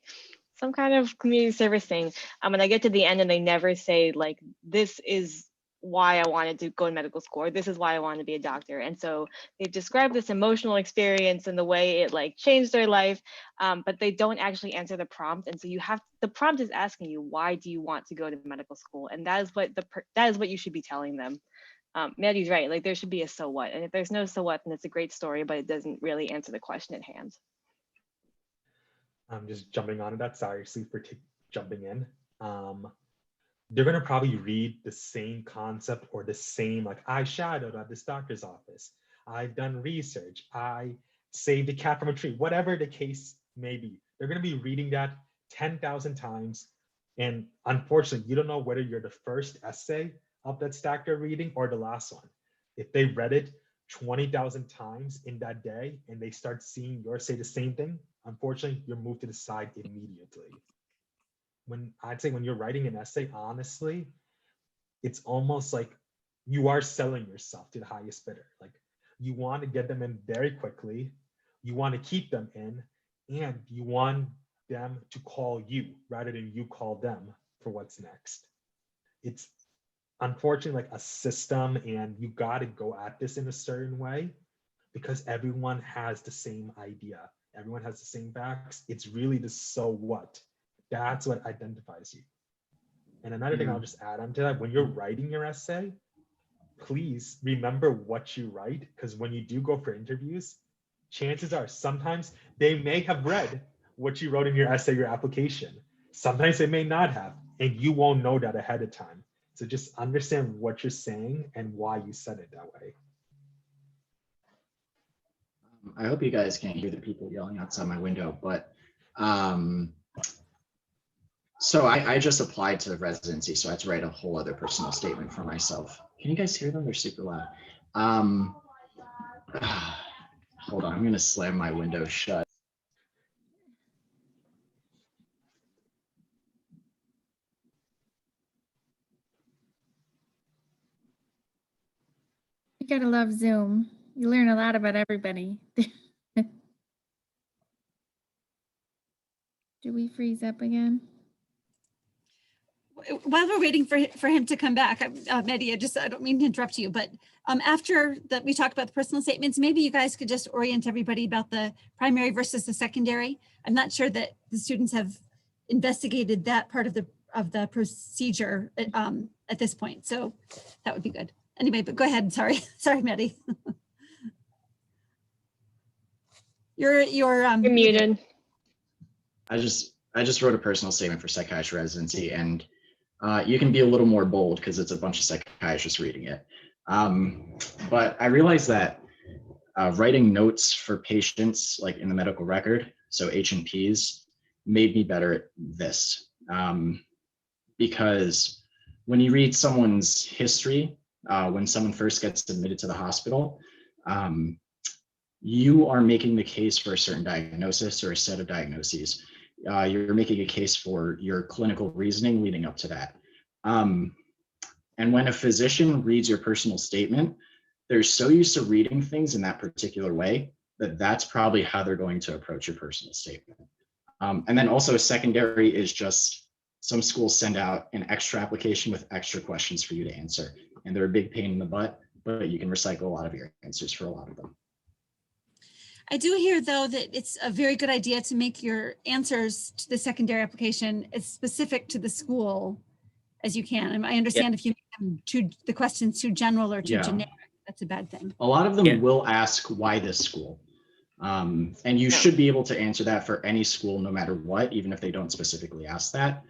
[SPEAKER 2] some kind of community service thing. And I get to the end and they never say like, this is why I wanted to go to medical school, or this is why I wanted to be a doctor. And so they describe this emotional experience and the way it like changed their life, but they don't actually answer the prompt. And so the prompt is asking you, why do you want to go to medical school? And that is what you should be telling them. Mehdi's right, like there should be a so what. And if there's no so what, then it's a great story, but it doesn't really answer the question at hand.
[SPEAKER 5] I'm just jumping on that. Sorry, Sue, for jumping in. They're going to probably read the same concept or the same, like, I shadowed at this doctor's office. I've done research. I saved a cat from a tree, whatever the case may be. They're going to be reading that 10,000 times. And unfortunately, you don't know whether you're the first essay of that stack they're reading or the last one. If they read it 20,000 times in that day and they start seeing yours say the same thing, unfortunately, you're moved to the side immediately. I'd say when you're writing an essay, honestly, it's almost like you are selling yourself to the highest bidder. Like you want to get them in very quickly, you want to keep them in, and you want them to call you rather than you call them for what's next. It's unfortunately like a system, and you got to go at this in a certain way because everyone has the same idea. Everyone has the same facts. It's really the so what. That's what identifies you. And another thing I'll just add on to that, when you're writing your essay, please remember what you write, because when you do go for interviews, chances are sometimes they may have read what you wrote in your essay, your application. Sometimes they may not have, and you won't know that ahead of time. So just understand what you're saying and why you said it that way.
[SPEAKER 3] I hope you guys can't hear the people yelling outside my window, but so I just applied to residency, so I had to write a whole other personal statement for myself. Can you guys hear them? They're super loud. Hold on, I'm gonna slam my window shut.
[SPEAKER 1] You gotta love Zoom. You learn a lot about everybody. Do we freeze up again?
[SPEAKER 7] While we're waiting for him to come back, Mehdi, I don't mean to interrupt you, but after that we talked about the personal statements, maybe you guys could just orient everybody about the primary versus the secondary. I'm not sure that the students have investigated that part of the procedure at this point, so that would be good. Anyway, but go ahead. Sorry, Mehdi. You're
[SPEAKER 2] muted.
[SPEAKER 3] I just wrote a personal statement for psychiatry residency, and you can be a little more bold because it's a bunch of psychiatrists reading it. But I realized that writing notes for patients, like in the medical record, so H&Ps, made me better at this. Because when you read someone's history, when someone first gets admitted to the hospital, you are making the case for a certain diagnosis or a set of diagnoses. You're making a case for your clinical reasoning leading up to that. And when a physician reads your personal statement, they're so used to reading things in that particular way that that's probably how they're going to approach your personal statement. And then also secondary is just some schools send out an extra application with extra questions for you to answer. And they're a big pain in the butt, but you can recycle a lot of your answers for a lot of them.
[SPEAKER 7] I do hear, though, that it's a very good idea to make your answers to the secondary application as specific to the school as you can. And I understand if you make them the questions too general or too generic, that's a bad thing.
[SPEAKER 3] A lot of them will ask why this school. And you should be able to answer that for any school, no matter what, even if they don't specifically ask that.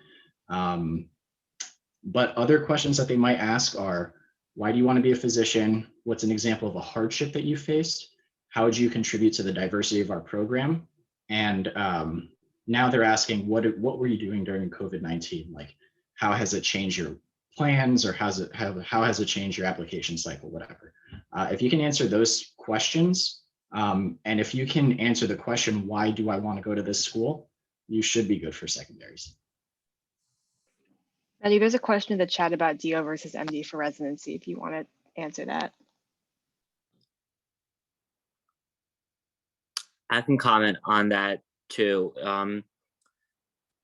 [SPEAKER 3] But other questions that they might ask are, why do you want to be a physician? What's an example of a hardship that you faced? How would you contribute to the diversity of our program? And now they're asking, what were you doing during COVID-19? Like, how has it changed your plans, or how has it changed your application cycle, whatever. If you can answer those questions, and if you can answer the question, why do I want to go to this school? You should be good for secondaries.
[SPEAKER 2] Mathew, there's a question in the chat about DO versus MD for residency, if you want to answer that.
[SPEAKER 4] I can comment on that too.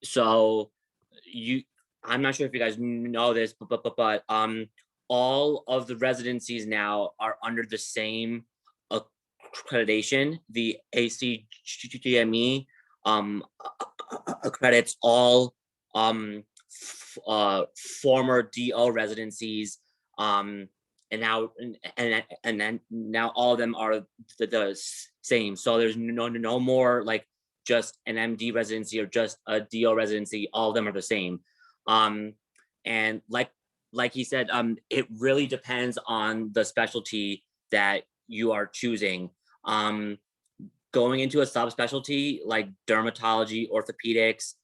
[SPEAKER 4] So I'm not sure if you guys know this, but all of the residencies now are under the same accreditation. The ACGME accredits all former DO residencies and then now all of them are the same. So there's no more like just an MD residency or just a DO residency. All of them are the same. And like he said, it really depends on the specialty that you are choosing. Going into a subspecialty like dermatology, orthopedics,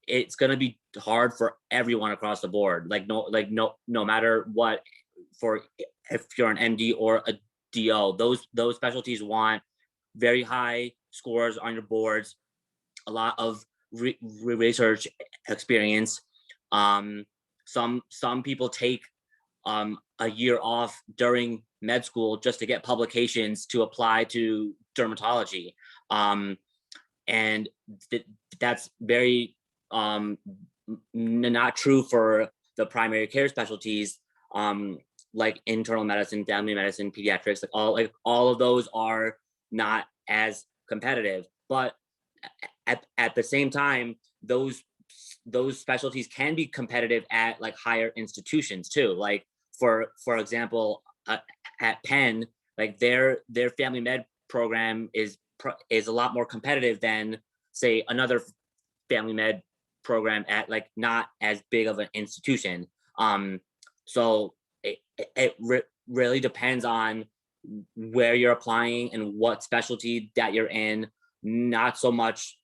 [SPEAKER 4] it's going to be hard for everyone across the board. No matter what, for if you're an MD or a DO, those specialties want very high scores on your boards, a lot of research experience. Some people take a year off during med school just to get publications to apply to dermatology. And that's very not true for the primary care specialties, like internal medicine, family medicine, pediatrics, like all of those are not as competitive. But at the same time, those specialties can be competitive at like higher institutions too. Like for example, at Penn, like their family med program is a lot more competitive than say another family med program at like not as big of an institution. So it really depends on where you're applying and what specialty that you're in, not so much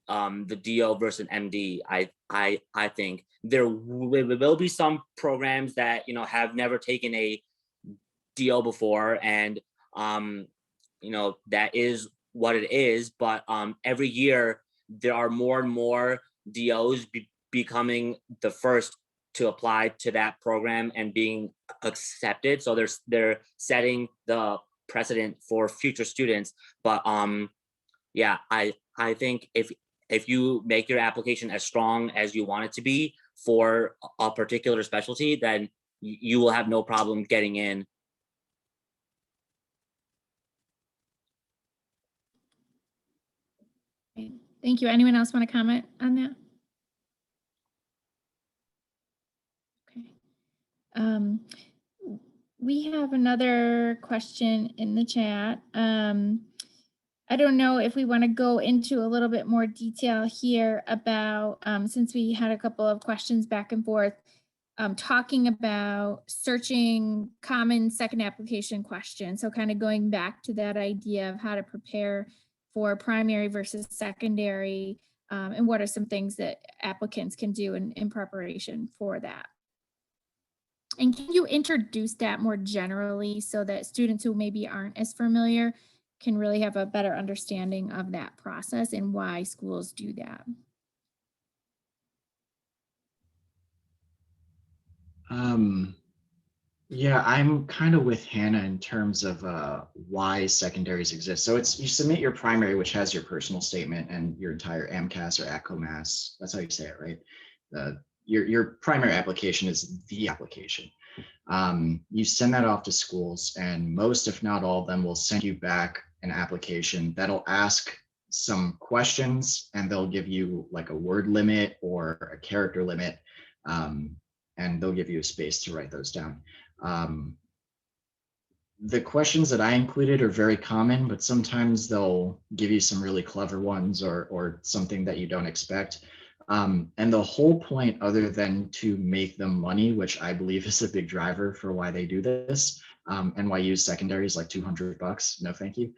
[SPEAKER 4] the DO versus MD. I think there will be some programs that have never taken a DO before, and that is what it is. But every year there are more and more DOs becoming the first to apply to that program and being accepted. So they're setting the precedent for future students. But yeah, I think if you make your application as strong as you want it to be for a particular specialty, then you will have no problem getting in.
[SPEAKER 1] Thank you. Anyone else want to comment on that? Okay. We have another question in the chat. I don't know if we want to go into a little bit more detail here about, since we had a couple of questions back and forth, talking about searching common second application questions. So kind of going back to that idea of how to prepare for primary versus secondary, and what are some things that applicants can do in preparation for that. And can you introduce that more generally so that students who maybe aren't as familiar can really have a better understanding of that process and why schools do that?
[SPEAKER 3] Yeah, I'm kind of with Hannah in terms of why secondaries exist. So it's you submit your primary, which has your personal statement and your entire AMCAS or ACOMAS. That's how you say it, right? Your primary application is the application. You send that off to schools, and most, if not all of them, will send you back an application that'll ask some questions, and they'll give you like a word limit or a character limit, and they'll give you a space to write those down. The questions that I included are very common, but sometimes they'll give you some really clever ones or something that you don't expect. And the whole point, other than to make them money, which I believe is a big driver for why they do this, NYU secondaries like $200, no thank you.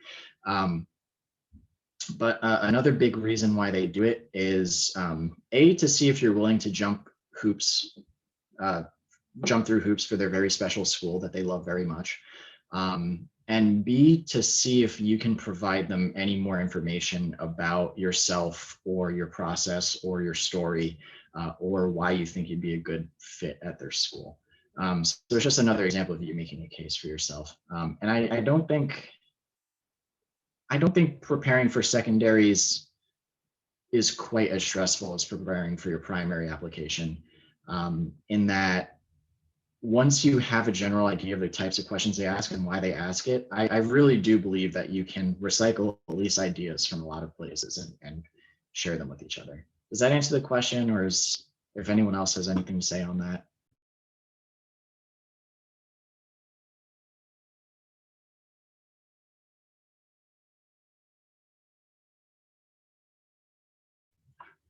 [SPEAKER 3] But another big reason why they do it is to see if you're willing to jump through hoops for their very special school that they love very much. And B, to see if you can provide them any more information about yourself or your process or your story, or why you think you'd be a good fit at their school. So it's just another example of you making a case for yourself. And I don't think preparing for secondaries is quite as stressful as preparing for your primary application, in that once you have a general idea of the types of questions they ask and why they ask it, I really do believe that you can recycle at least ideas from a lot of places and share them with each other. Does that answer the question, or if anyone else has anything to say on that?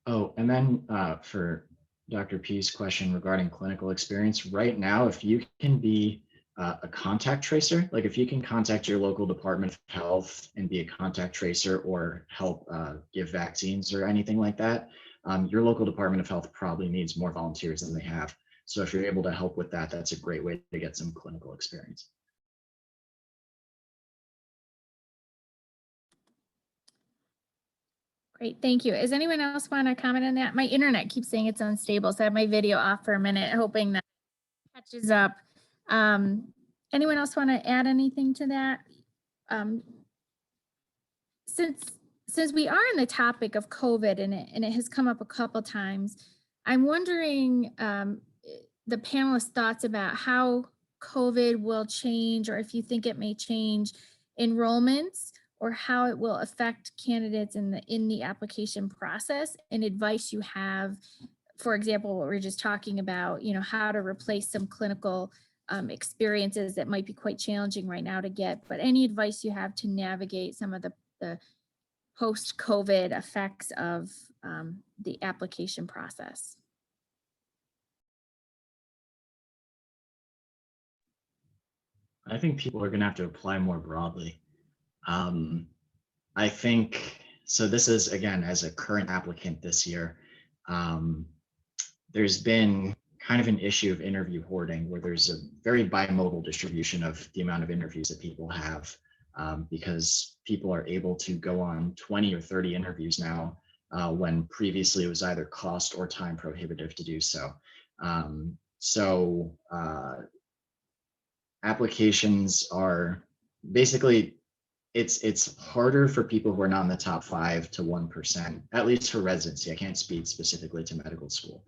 [SPEAKER 3] Oh, and then for Dr. P's question regarding clinical experience, right now, if you can be a contact tracer, like if you can contact your local Department of Health and be a contact tracer or help give vaccines or anything like that, your local Department of Health probably needs more volunteers than they have. So if you're able to help with that, that's a great way to get some clinical experience.
[SPEAKER 1] Great, thank you. Does anyone else want to comment on that? My internet keeps saying it's unstable, so I have my video off for a minute, hoping that catches up. Anyone else want to add anything to that? Since we are on the topic of COVID and it has come up a couple times, I'm wondering the panelists' thoughts about how COVID will change, or if you think it may change enrollments, or how it will affect candidates in the application process, and advice you have, for example, what we we're just talking about, how to replace some clinical experiences that might be quite challenging right now to get, but any advice you have to navigate some of the post-COVID effects of the application process.
[SPEAKER 3] I think people are going to have to apply more broadly. I think, so this is, again, as a current applicant this year, there's been kind of an issue of interview hoarding, where there's a very bimodal distribution of the amount of interviews that people have, because people are able to go on 20 or 30 interviews now, when previously it was either cost or time prohibitive to do so. Applications are basically, it's harder for people who are not in the top 5 to 1%, at least for residency. I can't speak specifically to medical school.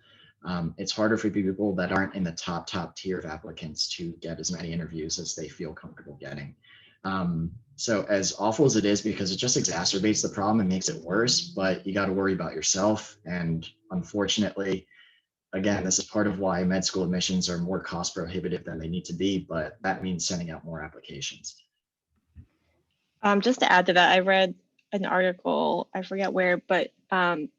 [SPEAKER 3] It's harder for people that aren't in the top tier of applicants to get as many interviews as they feel comfortable getting. So as awful as it is, because it just exacerbates the problem and makes it worse, but you got to worry about yourself. And unfortunately, again, this is part of why med school admissions are more cost prohibitive than they need to be, but that means sending out more applications.
[SPEAKER 2] Just to add to that, I read an article, I forget where, but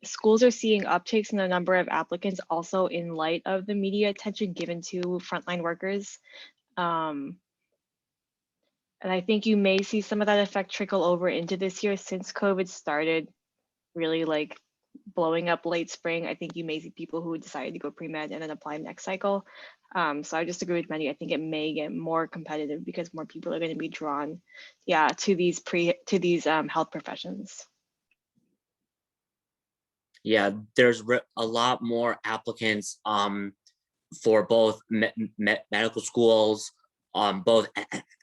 [SPEAKER 2] schools are seeing upticks in the number of applicants also in light of the media attention given to frontline workers. And I think you may see some of that effect trickle over into this year since COVID started really like blowing up late spring. I think you may see people who decided to go pre-med and then apply next cycle. So I just agree with Mehdi. I think it may get more competitive because more people are going to be drawn, to these health professions.
[SPEAKER 4] Yeah, there's a lot more applicants for both medical schools, both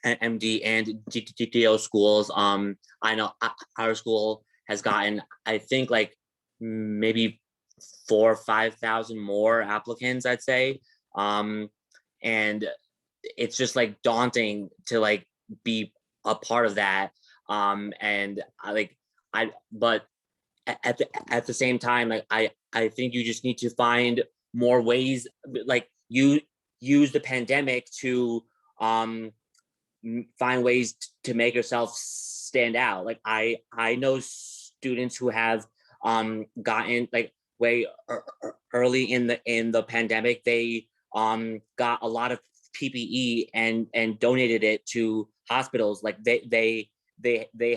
[SPEAKER 4] MD and DO schools. I know our school has gotten, I think, like maybe 4,000 or 5,000 more applicants, I'd say. And it's just like daunting to like be a part of that. But at the same time, like I think you just need to find more ways, like you use the pandemic to find ways to make yourself stand out. Like I know students who have gotten like way early in the pandemic, they got a lot of PPE and donated it to hospitals. Like they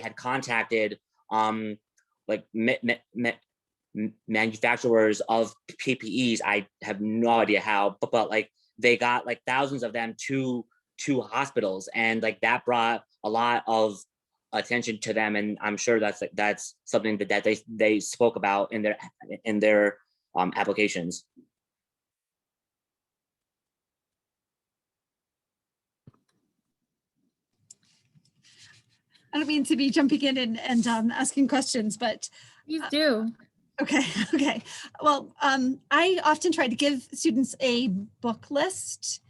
[SPEAKER 4] had contacted like manufacturers of PPEs. I have no idea how, but like they got like thousands of them to hospitals, and like that brought a lot of attention to them. And I'm sure that's something that they spoke about in their applications.
[SPEAKER 7] I don't mean to be jumping in and asking questions, but
[SPEAKER 1] You do.
[SPEAKER 7] Okay. Well, I often try to give students a book list.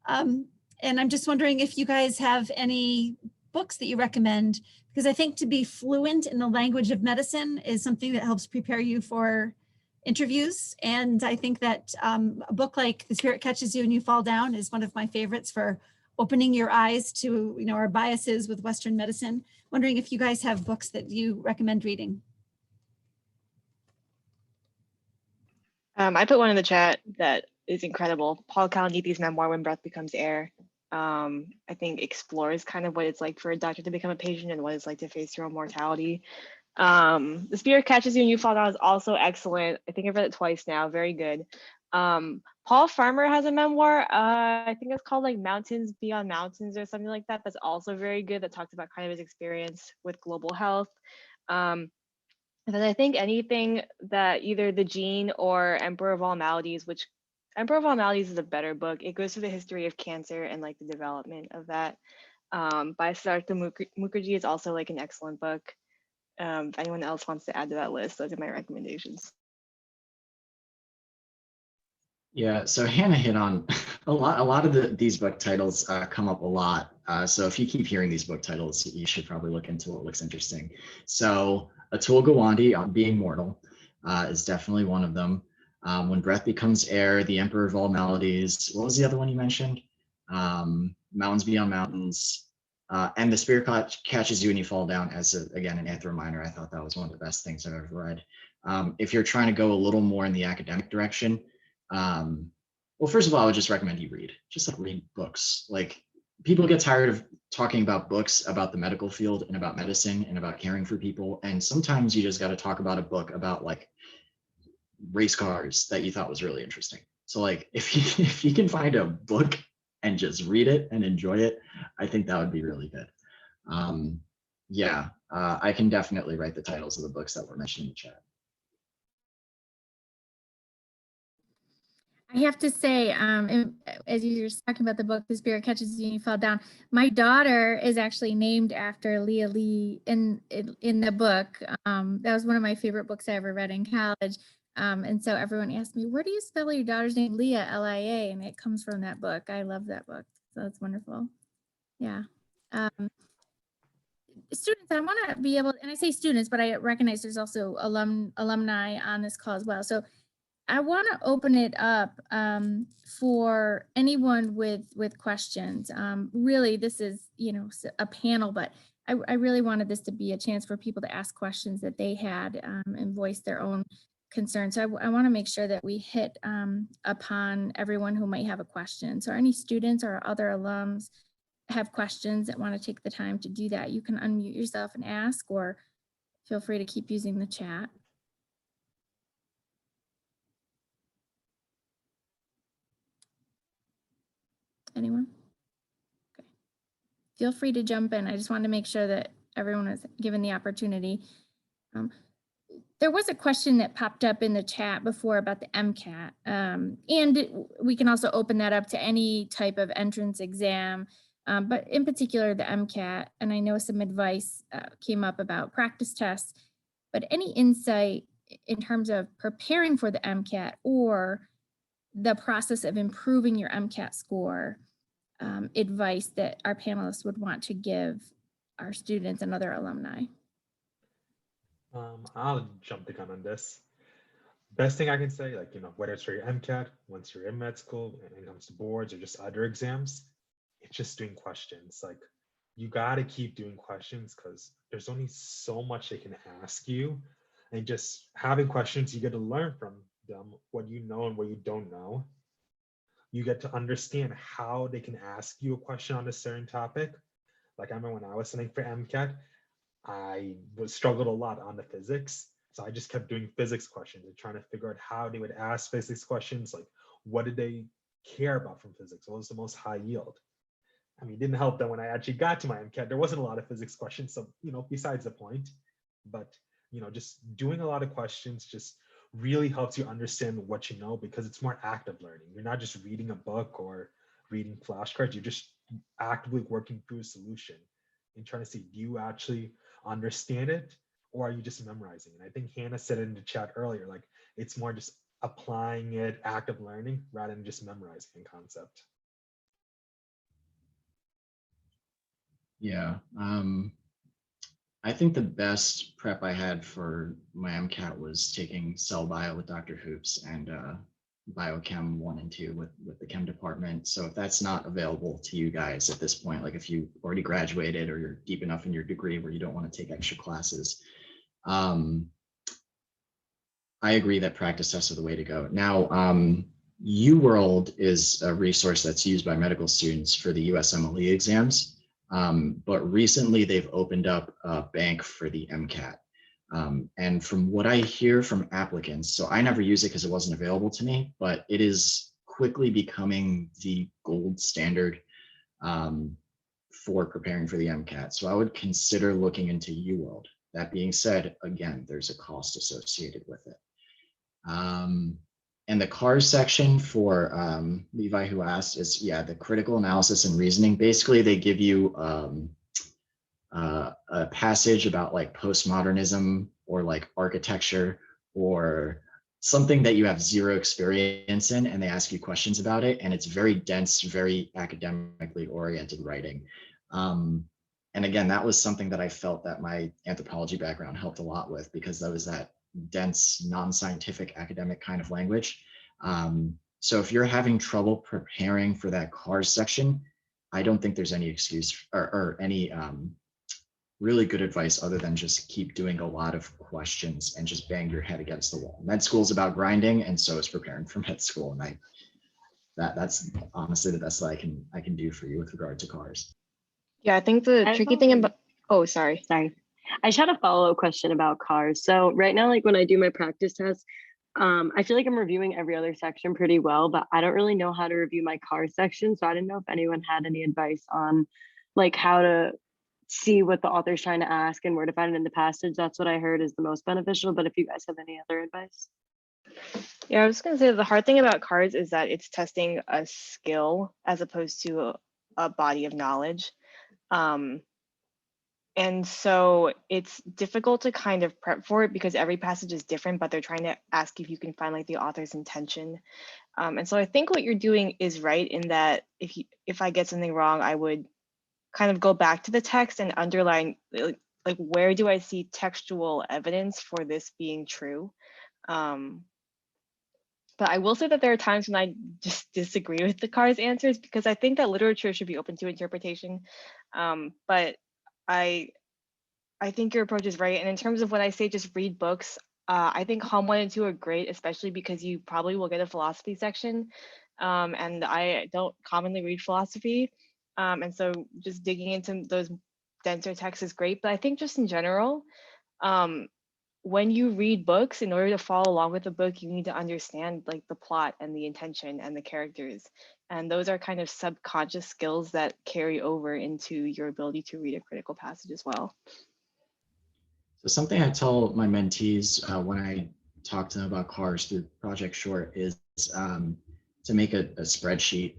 [SPEAKER 7] And I'm just wondering if you guys have any books that you recommend, because I think to be fluent in the language of medicine is something that helps prepare you for interviews. And I think that a book like The Spirit Catches You and You Fall Down is one of my favorites for opening your eyes to, our biases with Western medicine. Wondering if you guys have books that you recommend reading.
[SPEAKER 2] I put one in the chat that is incredible. Paul Kalanithe's memoir, When Breath Becomes Air, I think explores kind of what it's like for a doctor to become a patient and what it's like to face your own mortality. The Spirit Catches You and You Fall Down is also excellent. I think I've read it twice now. Very good. Paul Farmer has a memoir. I think it's called like Mountains Beyond Mountains or something like that. That's also very good. That talks about kind of his experience with global health. And then I think anything that either The Gene or Emperor of All Maladies, which Emperor of All Maladies is a better book. It goes through the history of cancer and like the development of that. By Siddhartha Mukherjee is also like an excellent book. If anyone else wants to add to that list, those are my recommendations.
[SPEAKER 3] Yeah, so Hannah hit on a lot of these book titles come up a lot. So if you keep hearing these book titles, you should probably look into what looks interesting. So Atul Gawande on Being Mortal is definitely one of them. When Breath Becomes Air, The Emperor of All Maladies. What was the other one you mentioned? Mountains Beyond Mountains. And The Spirit Catches You and You Fall Down as, again, an Anthro minor. I thought that was one of the best things I've ever read. If you're trying to go a little more in the academic direction, well, first of all, I would just recommend you read. Just like read books. Like people get tired of talking about books about the medical field and about medicine and about caring for people. And sometimes you just got to talk about a book about like race cars that you thought was really interesting. So like if you can find a book and just read it and enjoy it, I think that would be really good. I can definitely write the titles of the books that were mentioned in the chat.
[SPEAKER 1] I have to say, as you were talking about the book, The Spirit Catches You and You Fall Down, my daughter is actually named after Leah Lee in the book. That was one of my favorite books I ever read in college. And so everyone asked me, where do you spell your daughter's name? Leah, L-I-A, and it comes from that book. I love that book. So that's wonderful. Yeah. Students, I want to be able, and I say students, but I recognize there's also alumni on this call as well. So I want to open it up for anyone with questions. Really, this is, a panel, but I really wanted this to be a chance for people to ask questions that they had and voice their own concerns. So I want to make sure that we hit upon everyone who might have a question. So any students or other alums have questions that want to take the time to do that, you can unmute yourself and ask, or feel free to keep using the chat. Anyone? Okay. Feel free to jump in. I just wanted to make sure that everyone was given the opportunity. There was a question that popped up in the chat before about the Mcat, and we can also open that up to any type of entrance exam, but in particular the Mcat, and I know some advice came up about practice tests, but any insight in terms of preparing for the Mcat or the process of improving your Mcat score, advice that our panelists would want to give our students and other alumni?
[SPEAKER 5] I'll jump the gun on this. Best thing I can say, whether it's for your MCAT, once you're in med school, and it comes to boards or just other exams, it's just doing questions. Like, you got to keep doing questions because there's only so much they can ask you. And just having questions, you get to learn from them what you know and what you don't know. You get to understand how they can ask you a question on a certain topic. Like, I remember when I was studying for MCAT, I struggled a lot on the physics. So I just kept doing physics questions and trying to figure out how they would ask physics questions. Like, what did they care about from physics? What was the most high yield? I mean, it didn't help that when I actually got to my MCAT, there wasn't a lot of physics questions. So, besides the point, but, just doing a lot of questions just really helps you understand what you know, because it's more active learning. You're not just reading a book or reading flashcards. You're just actively working through a solution and trying to see, do you actually understand it, or are you just memorizing? And I think Hannah said it in the chat earlier, like, it's more just applying it, active learning, rather than just memorizing a concept.
[SPEAKER 3] Yeah, I think the best prep I had for my MCAT was taking cell bio with Dr. Hoops and biochem 1 and 2 with the chem department. So if that's not available to you guys at this point, like if you already graduated or you're deep enough in your degree where you don't want to take extra classes, I I agree that practice tests are the way to go. Now, UWorld is a resource that's used by medical students for the USMLE exams, but recently they've opened up a bank for the Mcat. And from what I hear from applicants, so I never use it because it wasn't available to me, but it is quickly becoming the gold standard for preparing for the Mcat. So I would consider looking into UWorld. That being said, again, there's a cost associated with it. And the CARS section for Levi, who asked, is the critical analysis and reasoning. Basically, they give you a passage about like postmodernism or like architecture or something that you have zero experience in, and they ask you questions about it. And it's very dense, very academically oriented writing. And again, that was something that I felt that my anthropology background helped a lot with, because that was that dense, non-scientific academic kind of language. So if you're having trouble preparing for that CARS section, I don't think there's any excuse or any really good advice other than just keep doing a lot of questions and just bang your head against the wall. Med school is about grinding, and so is preparing for med school. And that's honestly the best that I can do for you with regard to CARS.
[SPEAKER 2] Yeah, I think the tricky thing about, oh, sorry.
[SPEAKER 8] Sorry. I just had a follow-up question about CARS. So right now, like when I do my practice test, I feel like I'm reviewing every other section pretty well, but I don't really know how to review my CARS section. So I didn't know if anyone had any advice on like how to see what the author's trying to ask and where to find it in the passage. That's what I heard is the most beneficial, but if you guys have any other advice.
[SPEAKER 2] Yeah, I was gonna say the hard thing about CARS is that it's testing a skill as opposed to a body of knowledge. And so it's difficult to kind of prep for it because every passage is different, but they're trying to ask if you can find like the author's intention. And so I think what you're doing is right in that if I get something wrong, I would kind of go back to the text and underline like where do I see textual evidence for this being true? But I will say that there are times when I just disagree with the CARS answers because I think that literature should be open to interpretation. But I think your approach is right. And in terms of when I say just read books, I think Hum 1 and 2 are great, especially because you probably will get a philosophy section. And I don't commonly read philosophy. And so just digging into those denser texts is great. But I think just in general, when you read books, in order to follow along with the book, you need to understand like the plot and the intention and the characters. And those are kind of subconscious skills that carry over into your ability to read a critical passage as well.
[SPEAKER 3] So something I tell my mentees when I talk to them about CARS through Project Short is to make a spreadsheet.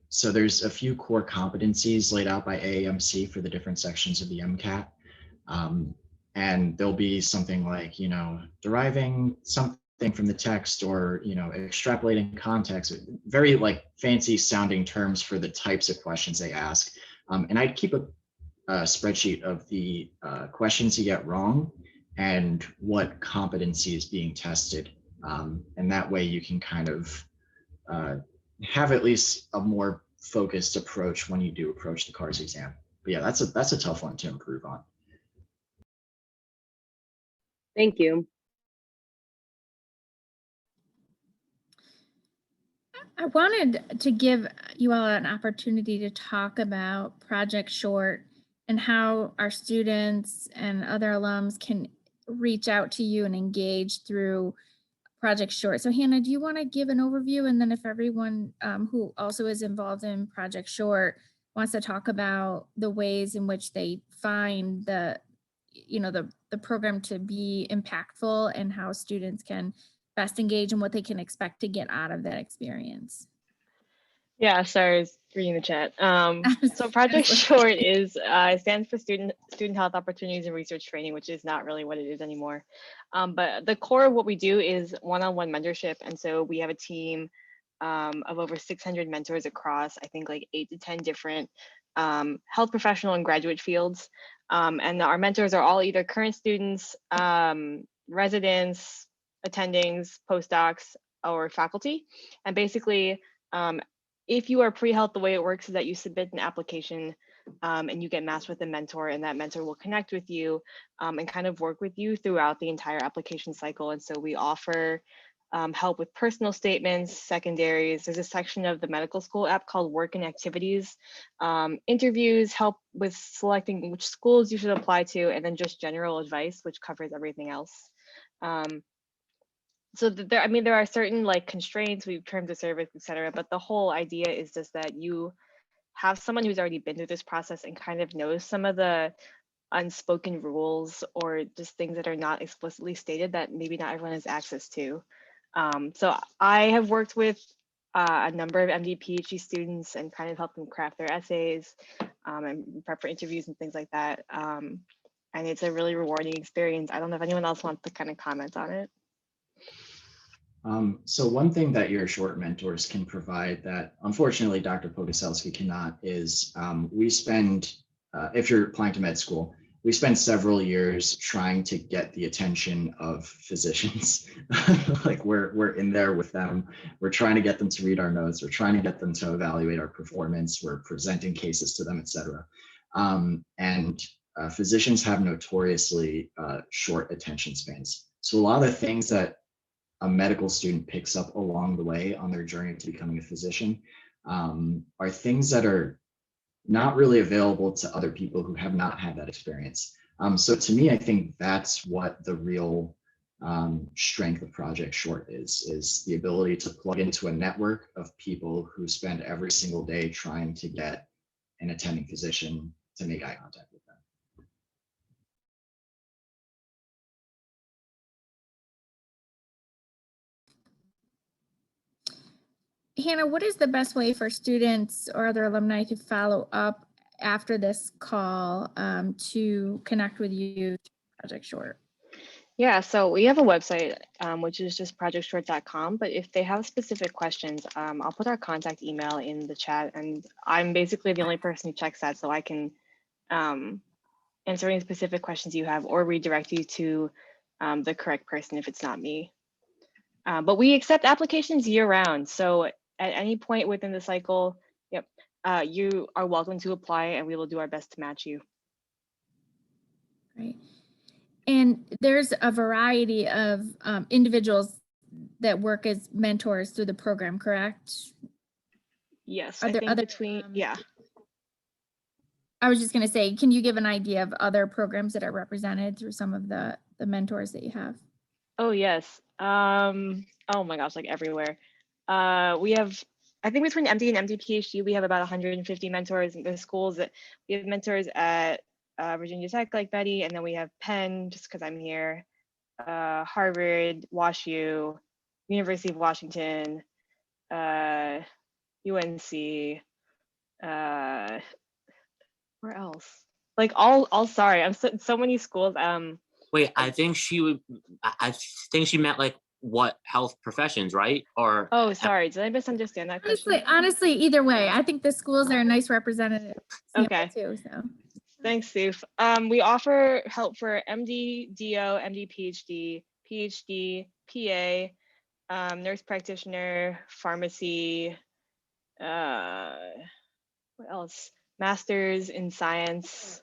[SPEAKER 3] So there's a few core competencies laid out by AAMC for the different sections of the Mcat. And there'll be something like, deriving something from the text or, extrapolating context, very like fancy sounding terms for the types of questions they ask. And I'd keep a spreadsheet of the questions you get wrong and what competency is being tested. And that way you can kind of have at least a more focused approach when you do approach the CARS exam. But yeah, that's a tough one to improve on.
[SPEAKER 8] Thank you.
[SPEAKER 1] I wanted to give you all an opportunity to talk about Project Short and how our students and other alums can reach out to you and engage through Project Short. So Hannah, do you want to give an overview? And then if everyone who also is involved in Project Short wants to talk about the ways in which they find the program to be impactful and how students can best engage and what they can expect to get out of that experience.
[SPEAKER 2] Yeah, sorry, I was reading the chat. So Project Short stands for Student Health Opportunities and Research Training, which is not really what it is anymore. But the core of what we do is one-on-one mentorship. And so we have a team of over 600 mentors across, I think, like 8 to 10 different health professional and graduate fields. And our mentors are all either current students, residents, attendings, postdocs, or faculty. And basically, if you are pre-health, the way it works is that you submit an application and you get matched with a mentor, and that mentor will connect with you and kind of work with you throughout the entire application cycle. And so we offer help with personal statements, secondaries. There's a section of the medical school app called Work and Activities, interviews, help with selecting which schools you should apply to, and then just general advice, which covers everything else. So there are certain like constraints, we terms of service, etc. But the whole idea is just that you have someone who's already been through this process and kind of knows some of the unspoken rules or just things that are not explicitly stated that maybe not everyone has access to. So I have worked with a number of MD PhD students and kind of helped them craft their essays and prep for interviews and things like that. And it's a really rewarding experience. I don't know if anyone else wants to kind of comment on it.
[SPEAKER 3] So one thing that your short mentors can provide that unfortunately Dr. Pogoselski cannot is we spend, if you're applying to med school, we spend several years trying to get the attention of physicians. Like we're in there with them. We're trying to get them to read our notes. We're trying to get them to evaluate our performance. We're presenting cases to them, et cetera. Physicians have notoriously short attention spans. So a lot of the things that a medical student picks up along the way on their journey to becoming a physician are things that are not really available to other people who have not had that experience. So to me, I think that's what the real strength of Project Short is the ability to plug into a network of people who spend every single day trying to get an attending physician to make eye contact with them.
[SPEAKER 1] Hannah, what is the best way for students or other alumni to follow up after this call to connect with you through Project Short?
[SPEAKER 2] Yeah, so we have a website, which is just projectshort.com. But if they have specific questions, I'll put our contact email in the chat. And I'm basically the only person who checks that, so I can answer any specific questions you have or redirect you to the correct person if it's not me. But we accept applications year round. So at any point within the cycle, yep, you are welcome to apply and we will do our best to match you.
[SPEAKER 1] Right. And there's a variety of individuals that work as mentors through the program, correct?
[SPEAKER 2] Yes,
[SPEAKER 1] Are
[SPEAKER 2] I
[SPEAKER 1] there
[SPEAKER 2] think
[SPEAKER 1] other,
[SPEAKER 2] between, yeah.
[SPEAKER 1] I was just going to say, can you give an idea of other programs that are represented through some of the mentors that you have?
[SPEAKER 2] Oh, yes. Oh my gosh, like everywhere. We have, I think between MD and MD PhD, we have about 150 mentors in the schools. That we have mentors at Virginia Tech, like Mehdi, and then we have Penn, just because I'm here, Harvard, WashU, University of Washington, UNC, where else? Like all sorry, I'm so many schools.
[SPEAKER 4] Wait, I think she meant like what health professions, right? Or
[SPEAKER 2] oh, sorry, did I misunderstand that question?
[SPEAKER 1] Honestly, either way, I think the schools are a nice representative sample
[SPEAKER 2] Okay.
[SPEAKER 1] too. So
[SPEAKER 2] Thanks, Suf. We offer help for MD, DO, MD, PhD, PA, nurse practitioner, pharmacy, what else? Masters in science.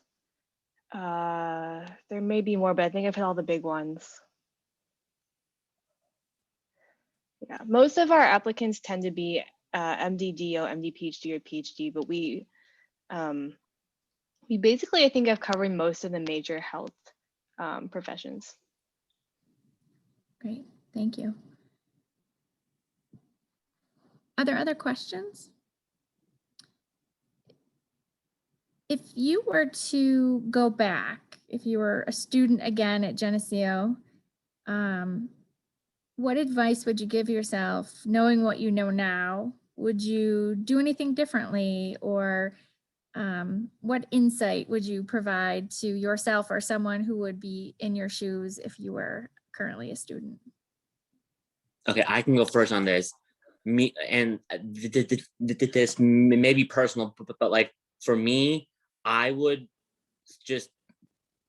[SPEAKER 2] There may be more, but I think I've hit all the big ones. Yeah, most of our applicants tend to be MD, DO, MD, PhD, or PhD, but we basically, I think I've covered most of the major health professions.
[SPEAKER 1] great, thank you. Are there other questions? If you were to go back, if you were a student again at Geneseo, what advice would you give yourself, knowing what you know now? Would you do anything differently, or what insight would you provide to yourself or someone who would be in your shoes if you were currently a student?
[SPEAKER 4] Okay, I can go first on this. Me and this may be personal, but like for me, I would just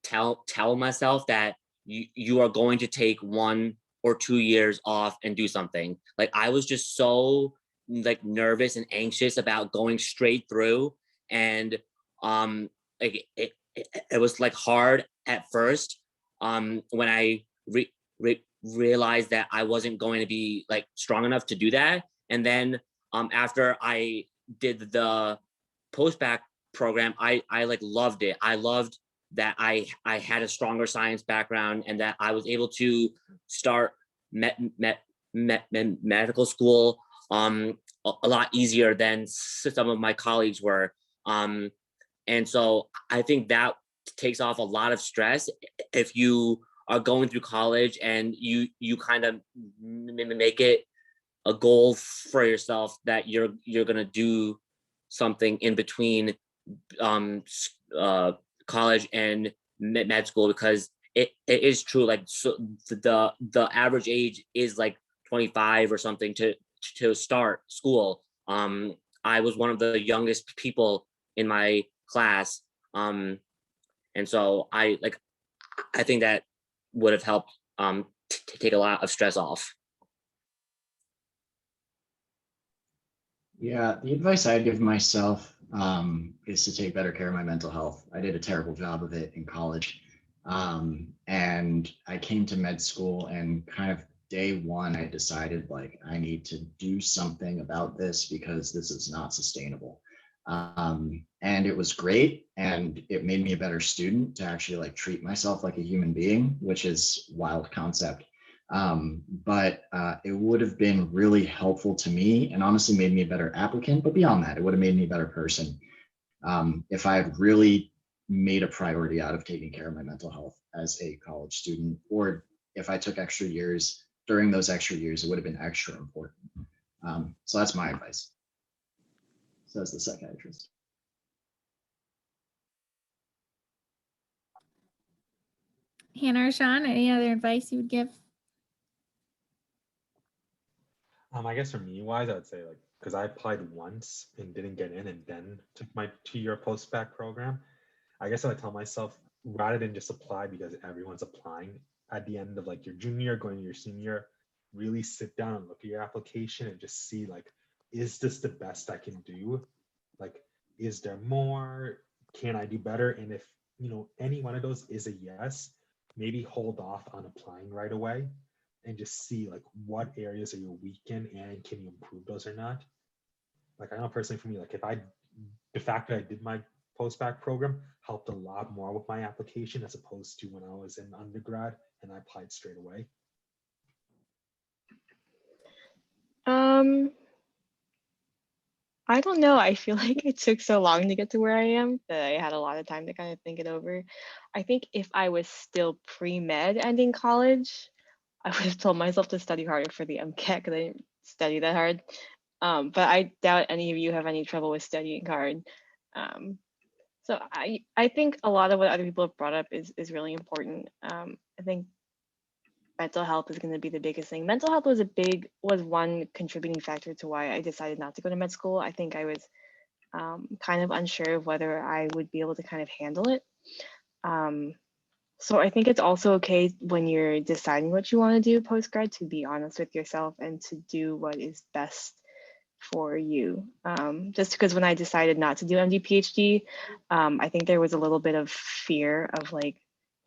[SPEAKER 4] tell myself that you are going to take 1 or 2 years off and do something. Like I was just so like nervous and anxious about going straight through, and like it was like hard at first when I realized that I wasn't going to be like strong enough to do that. And then after I did the Post-Bac program, I like loved it. I loved that I had a stronger science background and that I was able to start medical school a lot easier than some of my colleagues were. And so I think that takes off a lot of stress if you are going through college and you kind of make it a goal for yourself that you're gonna do something in between college and med school, because it is true, like, so the average age is like 25 or something to start school. I was one of the youngest people in my class, and so I think that would have helped to take a lot of stress off.
[SPEAKER 3] Yeah, the advice I'd give myself is to take better care of my mental health. I did a terrible job of it in college. And I came to med school, and kind of day one, I decided like I need to do something about this because this is not sustainable. And it was great, and it made me a better student to actually like treat myself like a human being, which is a wild concept. But it would have been really helpful to me and honestly made me a better applicant. But beyond that, it would have made me a better person if I had really made a priority out of taking care of my mental health as a college student, or if I took extra years. During those extra years, it would have been extra important. So that's my advice. Says the psychiatrist.
[SPEAKER 1] Hannah or Shawn, any other advice you would give?
[SPEAKER 5] I guess for me wise, I would say like, because I applied once and didn't get in and then took my 2-year post-bac program, I guess I would tell myself, rather than just apply because everyone's applying, at the end of like your junior year, going to your senior year, really sit down and look at your application and just see like, is this the best I can do? Like, is there more? Can I do better? And if, you know, any one of those is a yes, maybe hold off on applying right away and just see like what areas are you weak in and can you improve those or not. Like, I know personally for me, like the fact that I did my post-bac program helped a lot more with my application as opposed to when I was in undergrad and I applied straight away.
[SPEAKER 2] I don't know. I feel like it took so long to get to where I am that I had a lot of time to kind of think it over. I think if I was still pre-med and in college, I would have told myself to study harder for the Mcat because I didn't study that hard. But I doubt any of you have any trouble with studying hard. So I think a lot of what other people have brought up is really important. I think mental health is going to be the biggest thing. Mental health was one contributing factor to why I decided not to go to med school. I think I was kind of unsure of whether I would be able to kind of handle it. So I think it's also okay when you're deciding what you want to do post-grad to be honest with yourself and to do what is best for you. Just because when I decided not to do MD PhD, I think there was a little bit of fear of like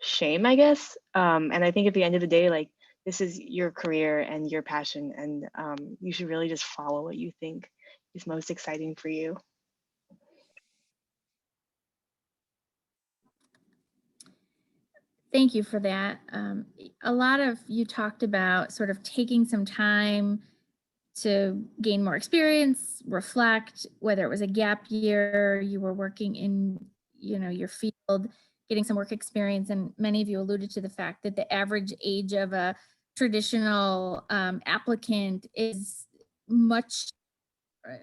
[SPEAKER 2] shame, I guess. And I think at the end of the day, like, this is your career and your passion, and you should really just follow what you think is most exciting for you.
[SPEAKER 1] Thank you for that. A lot of you talked about sort of taking some time to gain more experience, reflect, whether it was a gap year, you were working in, you know, your field, getting some work experience. And many of you alluded to the fact that the average age of a traditional applicant is much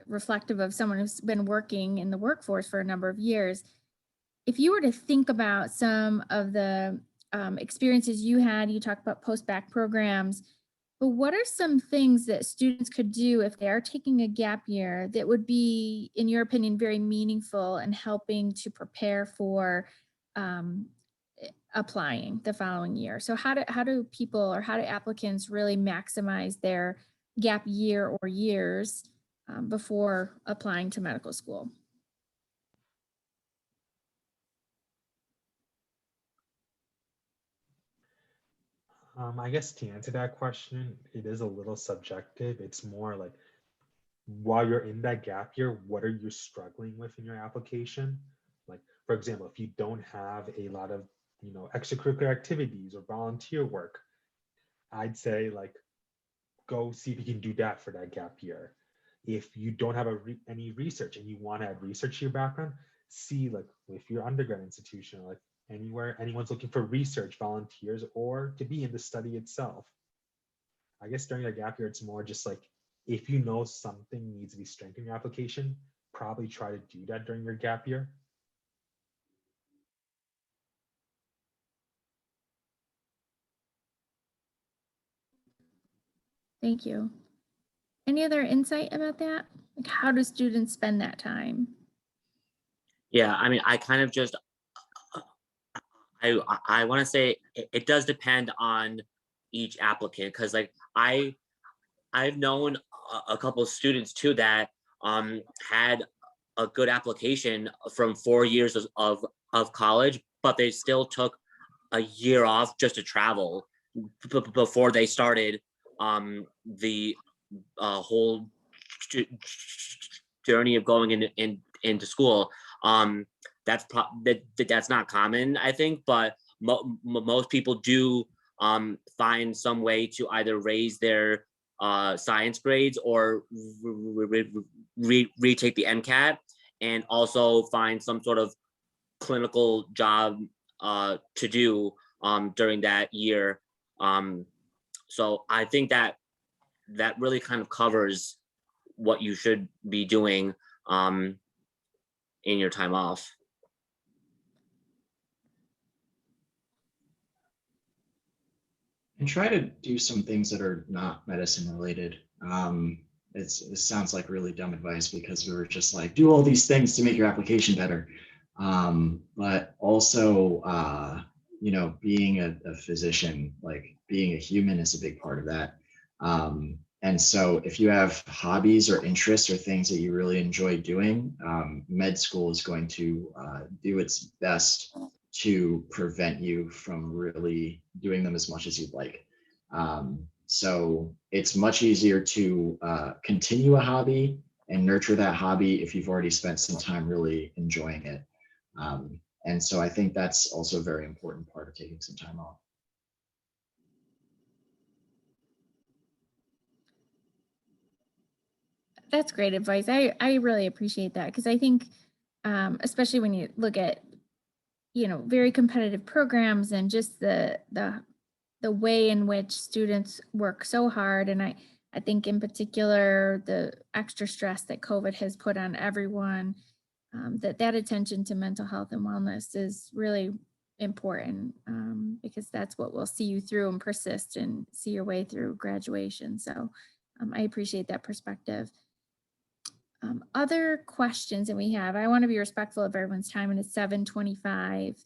[SPEAKER 1] reflective of someone who's been working in the workforce for a number of years. If you were to think about some of the experiences you had, you talked about post-bac programs, but what are some things that students could do if they are taking a gap year that would be, in your opinion, very meaningful and helping to prepare for applying the following year? So how do people, or how do applicants really maximize their gap year or years before applying to medical school?
[SPEAKER 5] I guess to answer that question, it is a little subjective. It's more like while you're in that gap year, what are you struggling with in your application? Like, for example, if you don't have a lot of, extracurricular activities or volunteer work, I'd say like, go see if you can do that for that gap year. If you don't have any research and you want to add research to your background, see like if your undergrad institution, like anywhere anyone's looking for research volunteers or to be in the study itself. I guess during a gap year, it's more just like if you know something needs to be strengthened in your application, probably try to do that during your gap year.
[SPEAKER 1] Thank you. Any other insight about that? Like, how do students spend that time?
[SPEAKER 4] Yeah, I mean, I kind of just, I want to say it does depend on each applicant, because like I've known a couple of students too that had a good application from 4 years of college, but they still took a year off just to travel before they started the whole journey of going into school. That's not common, I think, but most people do find some way to either raise their science grades or retake the Mcat, and also find some sort of clinical job to do during that year. So I think that really kind of covers what you should be doing in your time off.
[SPEAKER 3] And try to do some things that are not medicine related. It sounds like really dumb advice because we were just like, do all these things to make your application better. But also, being a physician, like being a human is a big part of that. And so if you have hobbies or interests or things that you really enjoy doing, med school is going to do its best to prevent you from really doing them as much as you'd like. So it's much easier to continue a hobby and nurture that hobby if you've already spent some time really enjoying it. And so I think that's also a very important part of taking some time off.
[SPEAKER 1] That's great advice. I really appreciate that, because I think, especially when you look at, very competitive programs and just the way in which students work so hard. And I think in particular, the extra stress that COVID has put on everyone, that attention to mental health and wellness is really important, because that's what will see you through and persist and see your way through graduation. So I appreciate that perspective. Other questions that we have, I want to be respectful of everyone's time, and it's 7:25.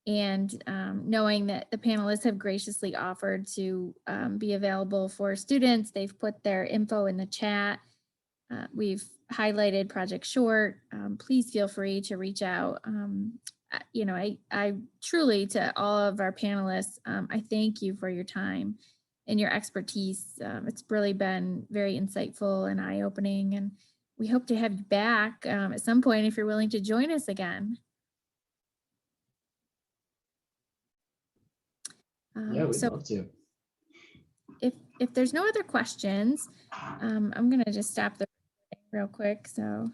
[SPEAKER 1] And knowing that the panelists have graciously offered to be available for students, they've put their info in the chat. We've highlighted Project Short. Please feel free to reach out. I truly, to all of our panelists, I thank you for your time and your expertise. It's really been very insightful and eye-opening, and we hope to have you back at some point if you're willing to join us again.
[SPEAKER 3] Yeah, we'd love to.
[SPEAKER 1] If there's no other questions, I'm gonna just stop the real quick. So